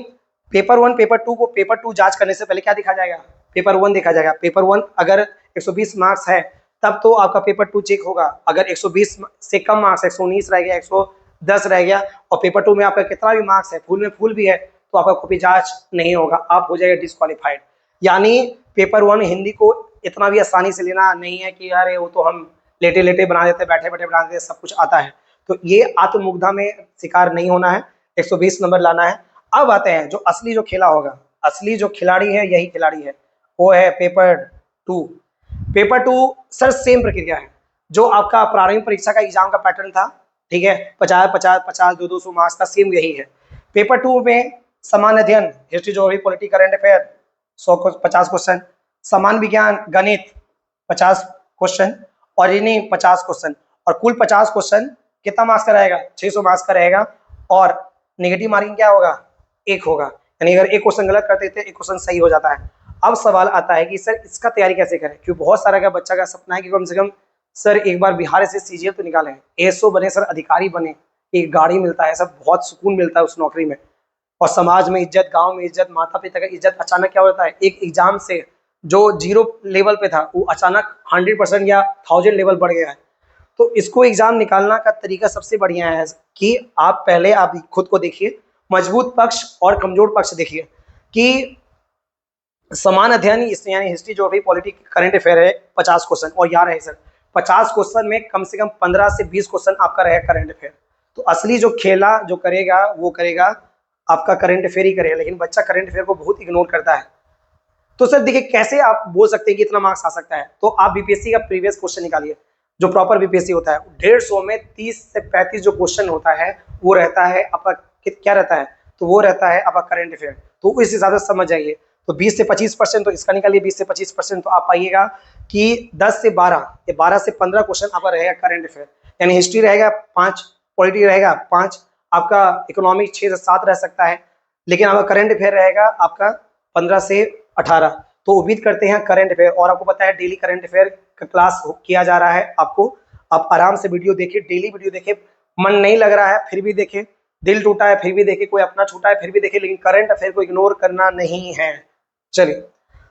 पेपर 1 पेपर 2 को पेपर 2 जांच करने से पहले क्या देखा जाएगा पेपर 1 देखा जाएगा। पेपर 1 अगर 120 मार्क्स है तब तो आपका पेपर 2 चेक होगा, अगर 120 से कम मार्क्स 119 रह गया 110 रह गया और पेपर 2 में आपका कितना भी मार्क्स है फुल में फुल भी है तो आपका कॉपी जांच नहीं होगा, आप हो जाएगा डिस्क्वालीफाइड। यानी पेपर 1 हिंदी को इतना भी आसानी से लेना नहीं है कि अरे वो तो हम लेटे लेटे बना देते बैठे बैठे बना देते सब कुछ आता है। तो ये आत्ममुग्धा में शिकार नहीं होना है, 120 नंबर लाना है। अब आते हैं जो असली जो खेला होगा, असली जो खिलाड़ी है यही खिलाड़ी है, वो है पेपर 2। पेपर 2 सर सेम प्रक्रिया है जो आपका प्रारंभिक परीक्षा का एग्जाम का पैटर्न था, ठीक है 50-50-50 200 मार्क्स का सेम यही है। पेपर 2 में सामान्य अध्ययन history geography polity current affair 50 question, सामान्य विज्ञान गणित 50 क्वेश्चन और रीजनिंग 50 क्वेश्चन, और कुल 50 क्वेश्चन कितना मार्क्स का रहेगा 600 मार्क्स का रहेगा, और नेगेटिव मार्किंग क्या होगा 1 होगा, यानी अगर एक क्वेश्चन गलत करते थे एक क्वेश्चन सही हो जाता है। अब सवाल आता है कि सर इसका तैयारी कैसे करें, क्योंकि बहुत सारा का बच्चा का सपना है कि कम से कम सर एक बार बिहार से सीजीएल तो निकालें, एएसओ बने सर, अधिकारी बने, एक गाड़ी मिलता है सब, बहुत सुकून मिलता है उस नौकरी में, और समाज में इज्जत, गांव में इज्जत, माता पिता का इज्जत। अचानक क्या होता है एक एग्जाम से जो 0 लेवल पे था वो अचानक 100% या 1000 लेवल बढ़ गया है। तो इसको एग्जाम निकालना का तरीका सबसे बढ़िया है कि आप पहले आप खुद को देखिए, मजबूत पक्ष और कमजोर पक्ष देखिए कि समान अध्ययन यानी history geography polity current affair है 50 क्वेश्चन, और याद रहे सर 50 क्वेश्चन में कम से कम 15 से 20 क्वेश्चन आपका रहेगा करंट अफेयर। तो असली जो खेला जो करेगा वो करेगा आपका करंट अफेयर ही करेगा, लेकिन बच्चा करंट अफेयर को बहुत इग्नोर करता है। तो सर देखिए कैसे आप बोल सकते हैं कि इतना मार्क्स आ सकता है, तो आप बीपीएससी का प्रीवियस क्वेश्चन निकालिए, जो प्रॉपर बीपीएससी होता है 150 में 30 से 35 जो क्वेश्चन होता है वो रहता है आपका क्या रहता है, तो वो रहता है आपका करंट अफेयर। तो इस हिसाब से समझ जाइए, तो 20 से 25% तो इसका निकालिए, 20 से 25% तो आप पाइएगा कि 10 से 12 या 12 से 15 क्वेश्चन आपका रहेगा करंट अफेयर, यानी हिस्ट्री रहेगा 5, पॉलिटी रहेगा 5, आपका इकोनॉमिक 6 से 7 रह सकता है, लेकिन आपका करंट अफेयर रहेगा आपका 15 से 18। तो उम्मीद करते हैं करंट अफेयर, और आपको पता है डेली करंट अफेयर का क्लास किया जा रहा है आपको, आप आराम से वीडियो देखिए, डेली वीडियो देखिए, मन नहीं लग रहा है फिर भी देखिए, दिल टूटा है फिर भी देखिए, कोई अपना छूटा है फिर भी देखिए, लेकिन करंट अफेयर को इग्नोर करना नहीं है। चलिए,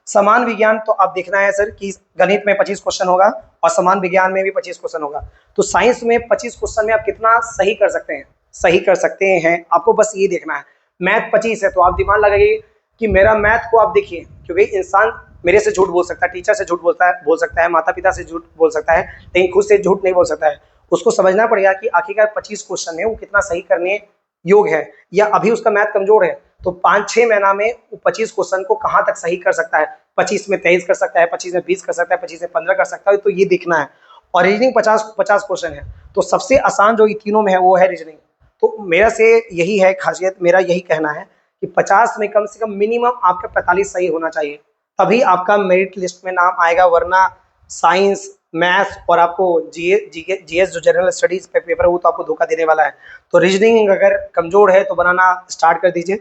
समान विज्ञान तो आप देखना है सर कि गणित में 25 क्वेश्चन होगा और समान विज्ञान में भी 25 क्वेश्चन होगा, तो साइंस में 25 क्वेश्चन में आप कितना सही कर सकते हैं, सही कर सकते हैं, आपको बस ये देखना है। मैथ 25 है तो आप दिमाग लगाइए कि मेरा मैथ को आप देखिए, क्योंकि इंसान मेरे से झूठ बोल सकता है, टीचर से झूठ बोल सकता है, माता पिता से झूठ बोल सकता है, लेकिन खुद से झूठ नहीं बोल सकता है। उसको समझना पड़ेगा कि आखिरकार 25 क्वेश्चन है वो कितना सही करने योग्य है, या अभी उसका मैथ कमजोर है, तो 5-6 महीना में वो 25 क्वेश्चन को कहाँ तक सही कर सकता है, 25 में 23 कर सकता है, 25 में 20 कर सकता है, 25 में 15 कर सकता है, तो ये देखना है। और रीजनिंग 50 क्वेश्चन है, तो सबसे आसान जो ये तीनों में है वो है रीजनिंग। तो मेरा से यही है खासियत, मेरा यही कहना है कि 50 में कम से कम मिनिमम आपका 45 सही होना चाहिए, तभी आपका मेरिट लिस्ट में नाम आएगा, वरना साइंस, मैथ्स और आपको जीएस जो जनरल स्टडीज पे पेपर है वो तो आपको धोखा देने वाला है। तो रीजनिंग अगर कमजोर है तो बनाना स्टार्ट कर दीजिए।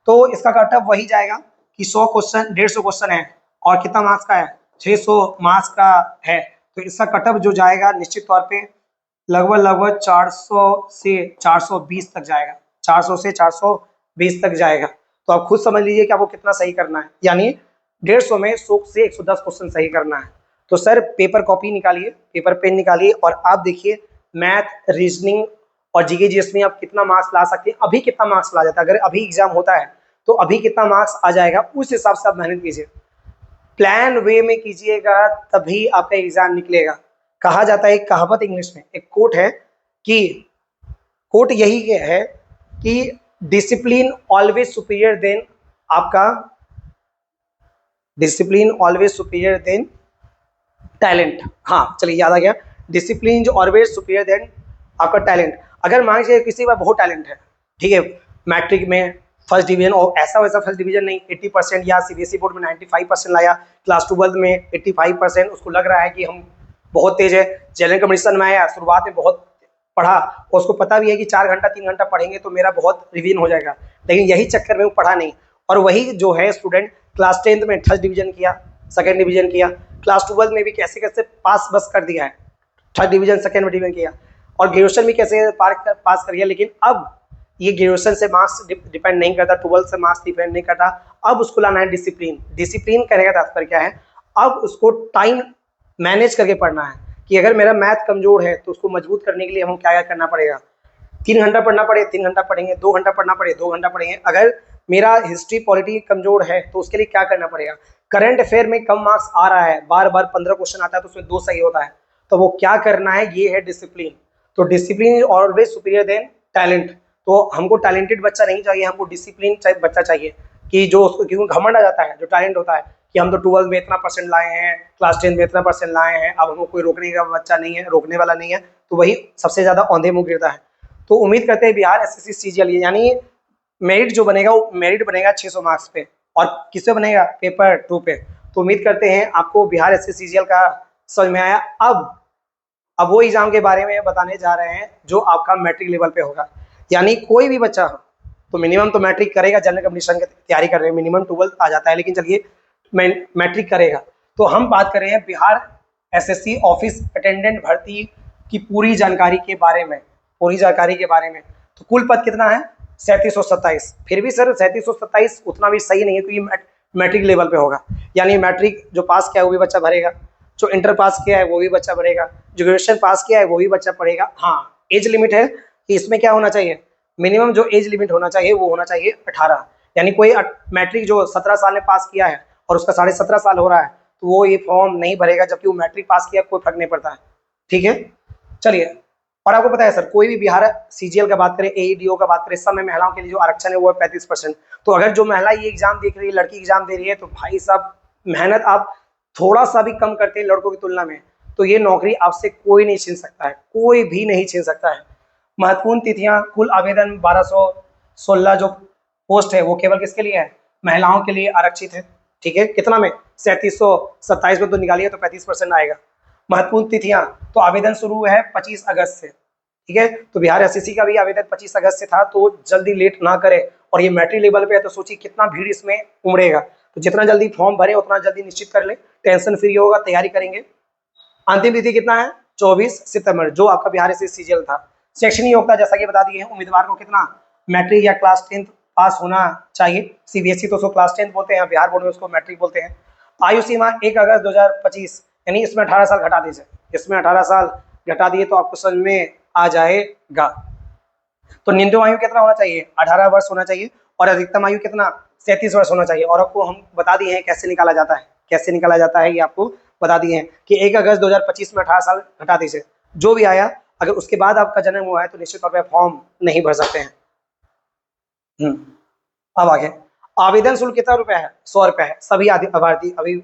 तो इसका कट ऑफ वही जाएगा कि 100 क्वेश्चन 150 क्वेश्चन है और कितना मार्क्स का है, 600 मार्क्स का है, तो इसका कट ऑफ जो जाएगा निश्चित तौर पे लगभग 400 से 420 तक जाएगा, 400 से 420 तक जाएगा। तो आप खुद समझ लीजिए कि आपको कितना सही करना है, यानी 150 में 100 से 110 क्वेश्चन सही करना है। तो सर पेपर कॉपी निकालिए, पेपर पेन निकालिए और आप देखिए मैथ, रीजनिंग और जीके जीएस में आप कितना मार्क्स ला सकते हैं, अभी कितना मार्क्स ला जाता है, अगर अभी एग्जाम होता है तो अभी कितना मार्क्स आ जाएगा, उस हिसाब से आप मेहनत कीजिए, प्लान वे में कीजिएगा, तभी आपका एग्जाम निकलेगा। कहा जाता है, एक कहावत इंग्लिश में एक कोट है कि कोट यही है कि डिसिप्लिन ऑलवेज सुपीरियर देन आपका discipline always superior then talent. हाँ चलिए याद आ गया, डिसिप्लिन जो ऑलवेज सुपीरियर देन आपका टैलेंट। अगर मान लीजिए किसी का बहुत टैलेंट है, ठीक है, मैट्रिक में फर्स्ट डिवीजन, और ऐसा वैसा फर्स्ट डिवीजन नहीं, 80% या सीबीएसई बोर्ड में 95% लाया, क्लास 12 में 85%, उसको लग रहा है कि हम बहुत तेज है, जनरल कम्युनिकेशन में आया, शुरुआत में बहुत पढ़ा और उसको पता भी है कि 4 घंटा 3 घंटा पढ़ेंगे तो मेरा बहुत रिवीजन हो जाएगा, लेकिन यही चक्कर में वो पढ़ा नहीं, और वही जो है स्टूडेंट क्लास 10th में फर्स्ट डिवीजन किया, सेकंड डिवीजन किया, क्लास 12 में भी कैसे कैसे पास बस कर दिया है, थर्ड डिवीजन सेकंड डिवीजन किया, और ग्रेजुएशन भी कैसे पास कर गया। लेकिन अब ये ग्रेजुएशन से मार्क्स डिपेंड नहीं करता, 12 से मार्क्स डिपेंड नहीं करता, अब उसको लाना है डिसिप्लिन। डिसिप्लिन करने का तात्पर्य क्या है, अब उसको टाइम मैनेज करके पढ़ना है, कि अगर मेरा मैथ कमजोर है तो उसको मजबूत करने के लिए हम क्या क्या करना पड़ेगा, 3 घंटा पढ़ना पड़े 3 घंटा पढ़ेंगे, 2 घंटा पढ़ना पड़े 2 घंटा पढ़ेंगे। अगर मेरा हिस्ट्री पॉलिटी कमजोर है तो उसके लिए क्या करना पड़ेगा, करंट अफेयर में कम मार्क्स आ रहा है, बार बार 15 क्वेश्चन आता है तो उसमें 2 सही होता है, तो वो क्या करना है, ये है डिसिप्लिन। तो discipline is always superior then talent. तो हमको टैलेंटेड बच्चा नहीं चाहिए, हमको डिसिप्लिन बच्चा चाहिए, कि जो उसको क्यों घमंड आ जाता है, जो टैलेंट होता है कि हम तो 12 में इतना परसेंट लाए हैं, क्लास 10 में इतना परसेंट लाए हैं, अब हमको कोई रोकने का बच्चा नहीं है, रोकने वाला नहीं है, तो वही सबसे ज्यादा औंधे मुंह गिरता है। तो उम्मीद करते हैं बिहार एसएससी सीजीएल, यानी मेरिट जो बनेगा वो मेरिट बनेगा 600 मार्क्स पे, और किस पे बनेगा, पेपर 2 पे। तो उम्मीद करते हैं आपको बिहार एसएससी सीजीएल का समझ में आया। अब वो एग्जाम के बारे में बताने जा रहे हैं जो आपका मैट्रिक लेवल पे होगा, यानी कोई भी बच्चा हो तो मिनिमम तो मैट्रिक करेगा, जनरल कम्युनिकेशन की तैयारी कर रहे हैं मिनिमम 12 आ जाता है, लेकिन चलिए मैट्रिक करेगा। तो हम बात कर रहे हैं बिहार एसएससी ऑफिस अटेंडेंट भर्ती की पूरी जानकारी के बारे में, तो कुल पद कितना है, 3727। फिर भी सर 3727 उतना भी सही नहीं है, क्योंकि मैट्रिक लेवल पे होगा, यानी मैट्रिक जो पास किया है वो भी बच्चा भरेगा, जो इंटर पास किया है वो भी बच्चा भरेगा, जो ग्रेजुएशन पास किया है वो भी बच्चा पढ़ेगा। हाँ एज लिमिट है कि इसमें क्या होना चाहिए, मिनिमम जो एज लिमिट होना चाहिए वो होना चाहिए 18, यानी कोई मैट्रिक जो 17 साल में पास किया है और उसका 17.5 साल हो रहा है तो वो ये फॉर्म नहीं भरेगा, जबकि वो मैट्रिक पास किया कोई फर्क नहीं पड़ता है, ठीक है। चलिए, और आपको पता है सर कोई भी बिहार सीजीएल का बात करें, एईडीओ का बात करें, सब में महिलाओं के लिए जो आरक्षण है वो है 35%। तो अगर जो महिला ये एग्जाम देख रही है, लड़की एग्जाम दे रही है, तो भाई साहब मेहनत आप थोड़ा सा भी कम करते हैं लड़कों की तुलना में, तो ये नौकरी आपसे कोई नहीं छीन सकता है, कोई भी नहीं छीन सकता है। महत्वपूर्ण तिथियां, कुल आवेदन 1216 जो पोस्ट है वो केवल किसके लिए है, महिलाओं के लिए आरक्षित है। ठीक है, कितना में, 3727 में तो निकालिए तो 35% आएगा। महत्वपूर्ण तिथियां, तो आवेदन शुरू है 25 अगस्त से। ठीक है, तो बिहार एसएससी का भी आवेदन 25 अगस्त से था, तो जल्दी लेट ना करें। और ये मैट्रिक लेवल पे है तो सोचिए कितना भीड़ इसमें उमड़ेगा, तो जितना जल्दी फॉर्म भरे उतना जल्दी निश्चित कर ले, टेंशन फ्री होगा, तैयारी करेंगे। अंतिम तिथि कितना है, 24 सितंबर, जो आपका बिहार एसएससी सीजीएल था। शैक्षणिक योग्यता जैसा कि बता दिए हैं, उम्मीदवार को कितना, मैट्रिक या क्लास 10 पास होना चाहिए। सीबीएसई तो उसको क्लास 10 बोलते हैं, बिहार बोर्ड में उसको मैट्रिक बोलते हैं। आयु सीमा 1 अगस्त 2025, यानी इसमें 18 साल घटा दीजिए, इसमें 18 साल घटा दिए तो आपको समझ में आ जाएगा। तो न्यूनतम आयु कितना होना चाहिए, 18 वर्ष होना चाहिए, और अधिकतम आयु कितना, 37 वर्ष होना चाहिए। और आपको हम बता दिए हैं कैसे निकाला जाता है, कैसे निकाला जाता है ये आपको बता दिए हैं कि 1 अगस्त 2025 में 18 साल घटा दीजिए, जो भी आया, अगर उसके बाद आपका जन्म हुआ है तो निश्चित तौर पर फॉर्म नहीं भर सकते हैं। अब आगे, आवेदन शुल्क कितना रुपए है, 100 रुपए है सभी अभ्यर्थी। अभी तो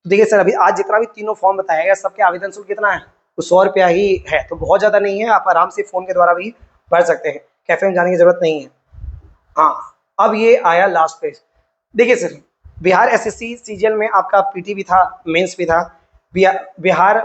देखिए सर, अभी आज जितना भी तीनों फॉर्म बताया गया सबके आवेदन शुल्क कितना है, तो 100 रुपया ही है, तो बहुत ज्यादा नहीं है, आप आराम से फोन के द्वारा भी भर सकते हैं, कैफे में जाने की जरूरत नहीं है। हाँ, अब ये आया लास्ट पेज। देखिए सर, बिहार एसएससी सीजीएल में आपका पीटी भी था, मेंस भी था। बिहार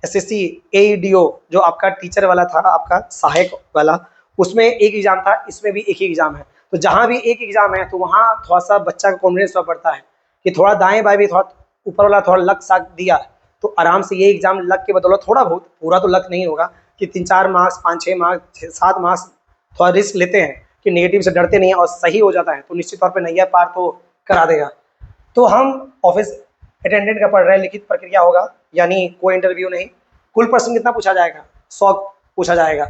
एसएससी एईडीओ जो आपका टीचर वाला था, आपका सहायक वाला, उसमें एक एग्जाम था, इसमें भी एक ही एग्जाम है। तो जहाँ भी एक एग्जाम है तो वहाँ थोड़ा सा बच्चा का कॉन्फिडेंस बढ़ता है कि थोड़ा दाएं बाएं भी, थोड़ा ऊपर वाला थोड़ा लक साथ दिया तो आराम से ये एग्जाम लक के बदौलत, थोड़ा बहुत, पूरा तो लक नहीं होगा कि 3-4 मार्क्स, 5-6 मार्क्स, 7 मार्क्स, थोड़ा रिस्क लेते हैं कि नेगेटिव से डरते नहीं है और सही हो जाता है तो निश्चित तौर पे नैया पार तो करा देगा। तो हम ऑफिस अटेंडेंट का पढ़ रहे हैं, लिखित प्रक्रिया होगा, यानी कोई इंटरव्यू नहीं। कुल प्रश्न कितना पूछा जाएगा, 100 पूछा जाएगा,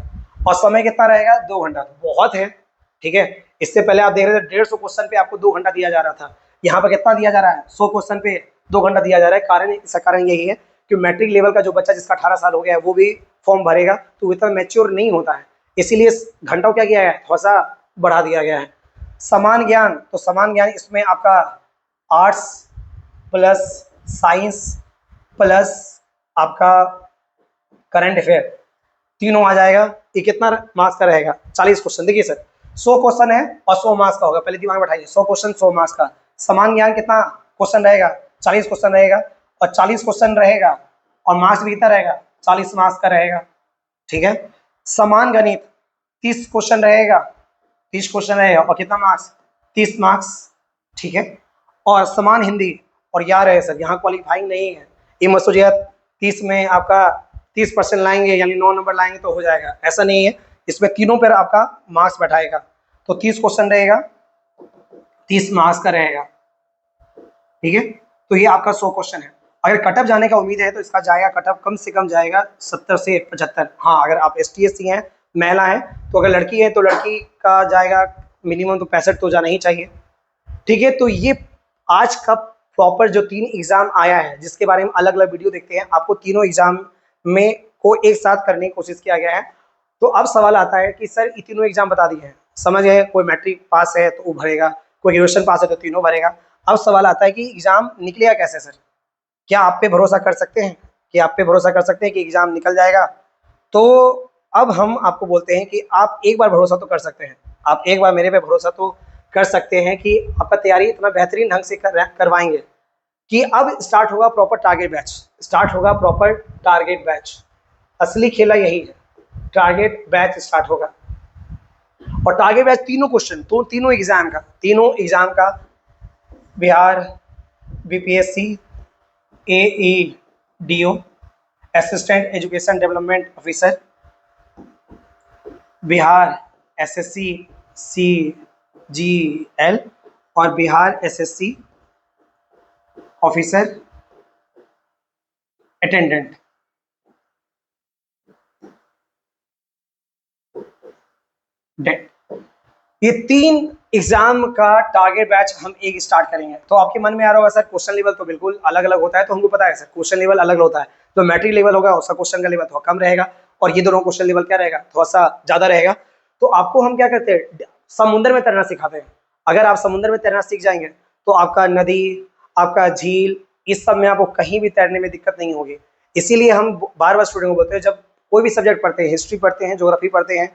और समय कितना रहेगा, 2 घंटा, तो बहुत है। ठीक है, इससे पहले आप देख रहे थे 150 क्वेश्चन पे आपको 2 घंटा दिया जा रहा था, यहाँ पर कितना दिया जा रहा है, 100 क्वेश्चन पे 2 घंटा दिया जा रहा है। कारण, इसका कारण यही है कि मैट्रिक लेवल का जो बच्चा जिसका 18 साल हो गया है वो भी फॉर्म भरेगा, तो इतना मैच्योर नहीं होता है, इसीलिए घंटा क्या किया है, थोड़ा सा बढ़ा दिया गया है। समान ज्ञान, तो समान ज्ञान इसमें आपका आर्ट्स प्लस साइंस प्लस आपका करंट अफेयर तीनों आ जाएगा। ये कितना मार्क्स का रहेगा, 40 क्वेश्चन। देखिए सर, 100 क्वेश्चन है और 100 मार्क्स का होगा, पहले दिमाग में बैठाइए, 100 क्वेश्चन 100 मार्क्स का। समान ज्ञान कितना क्वेश्चन रहेगा, 40 क्वेश्चन रहेगा, और 40 क्वेश्चन रहेगा और मार्क्स भी कितना रहेगा, 40 मार्क्स का रहेगा। ठीक है, समान गणित 30 क्वेश्चन रहेगा, 30 क्वेश्चन रहेगा और कितना मार्क्स, 30 मार्क्स। ठीक है, और समान हिंदी, और याद रहे सर यहाँ क्वालिफाइंग नहीं है, ये मत सोचिए 30 में आपका 30% लाएंगे यानी 9 नंबर लाएंगे तो हो जाएगा, ऐसा नहीं है, इसमें तीनों पर आपका मार्क्स बैठाएगा। तो 30 क्वेश्चन रहेगा, 30 मार्क्स का रहेगा। ठीक है, तो ये आपका 100 क्वेश्चन है। अगर कटअप जाने का उम्मीद है तो इसका जाएगा कटअप कम से कम जाएगा 70 से 75। हाँ, अगर आप ST/SC हैं, महिला है, तो अगर लड़की है तो लड़की का जाएगा मिनिमम तो 65 तो जाना ही चाहिए। ठीक है, तो ये आज का प्रॉपर जो 3 एग्जाम आया है, जिसके बारे में अलग अलग वीडियो देखते हैं, आपको तीनों एग्जाम में को एक साथ करने की कोशिश किया गया है। तो अब सवाल आता है कि सर ये तीनों एग्जाम बता दिए हैं, समझ गए, कोई मैट्रिक पास है तो वो भरेगा, कोई ग्रेजुएशन पास है तो तीनों भरेगा। अब सवाल आता है कि एग्जाम निकलेगा कैसे सर, क्या आप पे भरोसा कर सकते हैं, कि आप पे भरोसा कर सकते हैं कि एग्जाम निकल जाएगा? तो अब हम आपको बोलते हैं कि आप एक बार भरोसा तो कर सकते हैं, आप एक बार मेरे पे भरोसा तो कर सकते हैं कि आपका तैयारी इतना बेहतरीन ढंग से करवाएंगे कि अब स्टार्ट होगा प्रॉपर टारगेट बैच, स्टार्ट होगा प्रॉपर टारगेट बैच। असली खेला यही है, टारगेट बैच स्टार्ट होगा। और टारगेट बैच तीनों क्वेश्चन, तो तीनों एग्जाम का Bihar BPSC AEDO assistant education development officer, Bihar SSC CGL और बिहार एसएससी ऑफिसर अटेंडेंट, ये 3 एग्जाम का टारगेट बैच हम एक स्टार्ट करेंगे। तो आपके मन में आ रहा होगा सर क्वेश्चन लेवल तो बिल्कुल अलग अलग होता है, तो हमको पता है सर क्वेश्चन लेवल अलग होता है, तो मैट्रिक लेवल होगा उसका क्वेश्चन का लेवल थोड़ा कम रहेगा और ये दोनों क्वेश्चन लेवल क्या रहेगा, थोड़ा सा ज्यादा रहेगा। तो आपको हम क्या करते हैं, समुद्र में तैरना सिखाते हैं। अगर आप समुद्र में तैरना सीख जाएंगे तो आपका नदी, आपका झील, इस सब में आपको कहीं भी तैरने में दिक्कत नहीं होगी। इसीलिए हम बार बार स्टूडेंट को बोलते हैं, जब कोई भी सब्जेक्ट पढ़ते हैं, हिस्ट्री पढ़ते हैं, ज्योग्राफी पढ़ते हैं,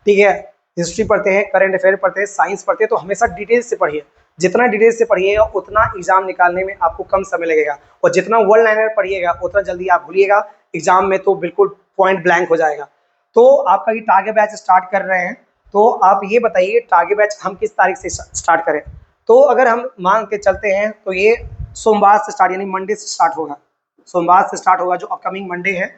ठीक है, हिस्ट्री पढ़ते हैं, करंट अफेयर पढ़ते हैं, साइंस पढ़ते हैं, तो हमेशा डिटेल्स से पढ़िए। जितना डिटेल्स से पढ़िएगा उतना एग्जाम निकालने में आपको कम समय लगेगा, और जितना वर्ड लाइनर पढ़िएगा उतना जल्दी आप भूलिएगा, एग्जाम में तो बिल्कुल पॉइंट ब्लैंक हो जाएगा। तो आपका ये टारगेट बैच स्टार्ट कर रहे हैं, तो आप ये बताइए टारगेट बैच हम किस तारीख से स्टार्ट करें। तो अगर हम मान के चलते हैं तो ये सोमवार से स्टार्ट, यानी मंडे से स्टार्ट होगा। सोमवार से स्टार्ट होगा, जो अपकमिंग मंडे है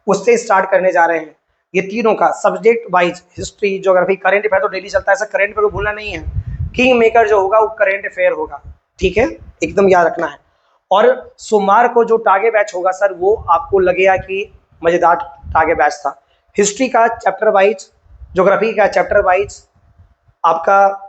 उससे स्टार्ट करने जा रहे हैं। ये तीनों का subject wise, history, geography, current affair तो डेली चलता है, ऐसा करंट अफेयर को भूलना नहीं है। किंग मेकर जो होगा वो करंट अफेयर होगा, ठीक है, एकदम याद रखना है। और सोमवार को जो टारगेट बैच होगा सर, वो आपको लगेगा कि मजेदार टारगेट बैच था। हिस्ट्री का चैप्टर वाइज, ज्योग्राफी का चैप्टर वाइज, आपका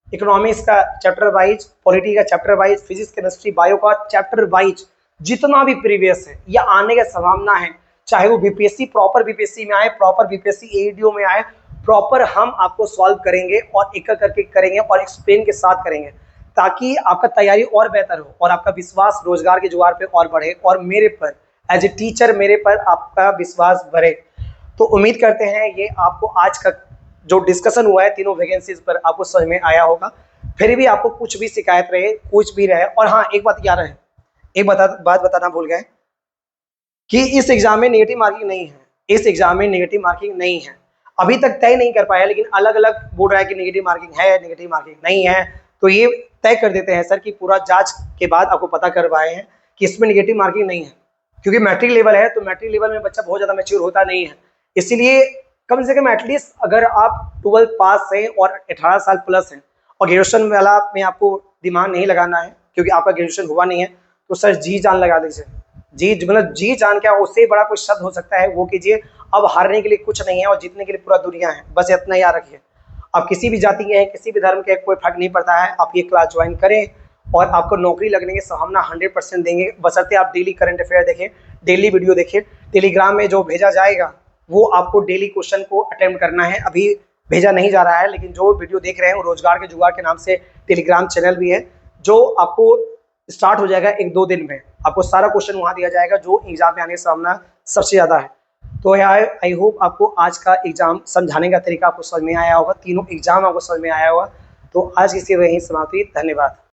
इकोनॉमिक्स का चैप्टर वाइज, पॉलिटी का chapter wise, physics, chemistry, bio का चैप्टर वाइज, जितना भी प्रीवियस है या आने का संभावना है, चाहे वो बीपीएससी, प्रॉपर बीपीएससी में आए, प्रॉपर बीपीएससी एडीओ में आए, प्रॉपर हम आपको सॉल्व करेंगे और एक एक करके करेंगे और एक्सप्लेन के साथ करेंगे, ताकि आपका तैयारी और बेहतर हो और आपका विश्वास रोजगार के जुगाड़ पे और बढ़े, और मेरे पर एज ए टीचर मेरे पर आपका विश्वास बढ़े। तो उम्मीद करते हैं ये आपको आज का जो डिस्कशन हुआ है तीनों वैकेंसीज पर आपको समझ में आया होगा। फिर भी आपको कुछ भी शिकायत रहे, कुछ भी रहे, और हाँ एक बात याद रहे, एक बात बताना भूल गए कि इस एग्जाम में नेगेटिव मार्किंग नहीं है। इस एग्जाम में नेगेटिव मार्किंग नहीं है, अभी तक तय नहीं कर पाया, लेकिन अलग अलग बोल रहा है कि नेगेटिव मार्किंग है, नेगेटिव मार्किंग नहीं है। तो ये तय कर देते हैं सर कि पूरा जांच के बाद आपको पता करवाए हैं कि इसमें नेगेटिव मार्किंग नहीं है, क्योंकि मैट्रिक लेवल है, तो मैट्रिक लेवल में बच्चा बहुत ज़्यादा मैच्योर होता नहीं है। इसीलिए कम से कम एटलीस्ट अगर आप 12 पास हैं और 18 साल प्लस हैं, और ग्रेजुएशन वाला में आपको दिमाग नहीं लगाना है क्योंकि आपका ग्रेजुएशन हुआ नहीं है, तो सर जी जान लगा दीजिए। जी मतलब जी जान क्या, उससे बड़ा कोई शब्द हो सकता है वो कीजिए। अब हारने के लिए कुछ नहीं है और जीतने के लिए पूरा दुनिया है, बस इतना याद रखिए। आप किसी भी जाति के हैं, किसी भी धर्म के, कोई फर्क नहीं पड़ता है। आप ये क्लास ज्वाइन करें और आपको नौकरी लगने की संभावना 100% देंगे, बशर्ते आप डेली करंट अफेयर देखें, डेली वीडियो देखें। टेलीग्राम में जो भेजा जाएगा वो आपको डेली क्वेश्चन को अटेम्प्ट करना है। अभी भेजा नहीं जा रहा है, लेकिन जो वीडियो देख रहे हैं वो रोजगार के जुगाड़ के नाम से टेलीग्राम चैनल भी है, जो आपको स्टार्ट हो जाएगा 1-2 दिन में। आपको सारा क्वेश्चन वहाँ दिया जाएगा जो एग्जाम में आने की संभावना सबसे ज़्यादा है। तो आई होप आपको आज का एग्जाम समझाने का तरीका आपको समझ में आया होगा, तीनों एग्जाम आपको समझ में आया होगा। तो आज की वही समाप्ति, धन्यवाद।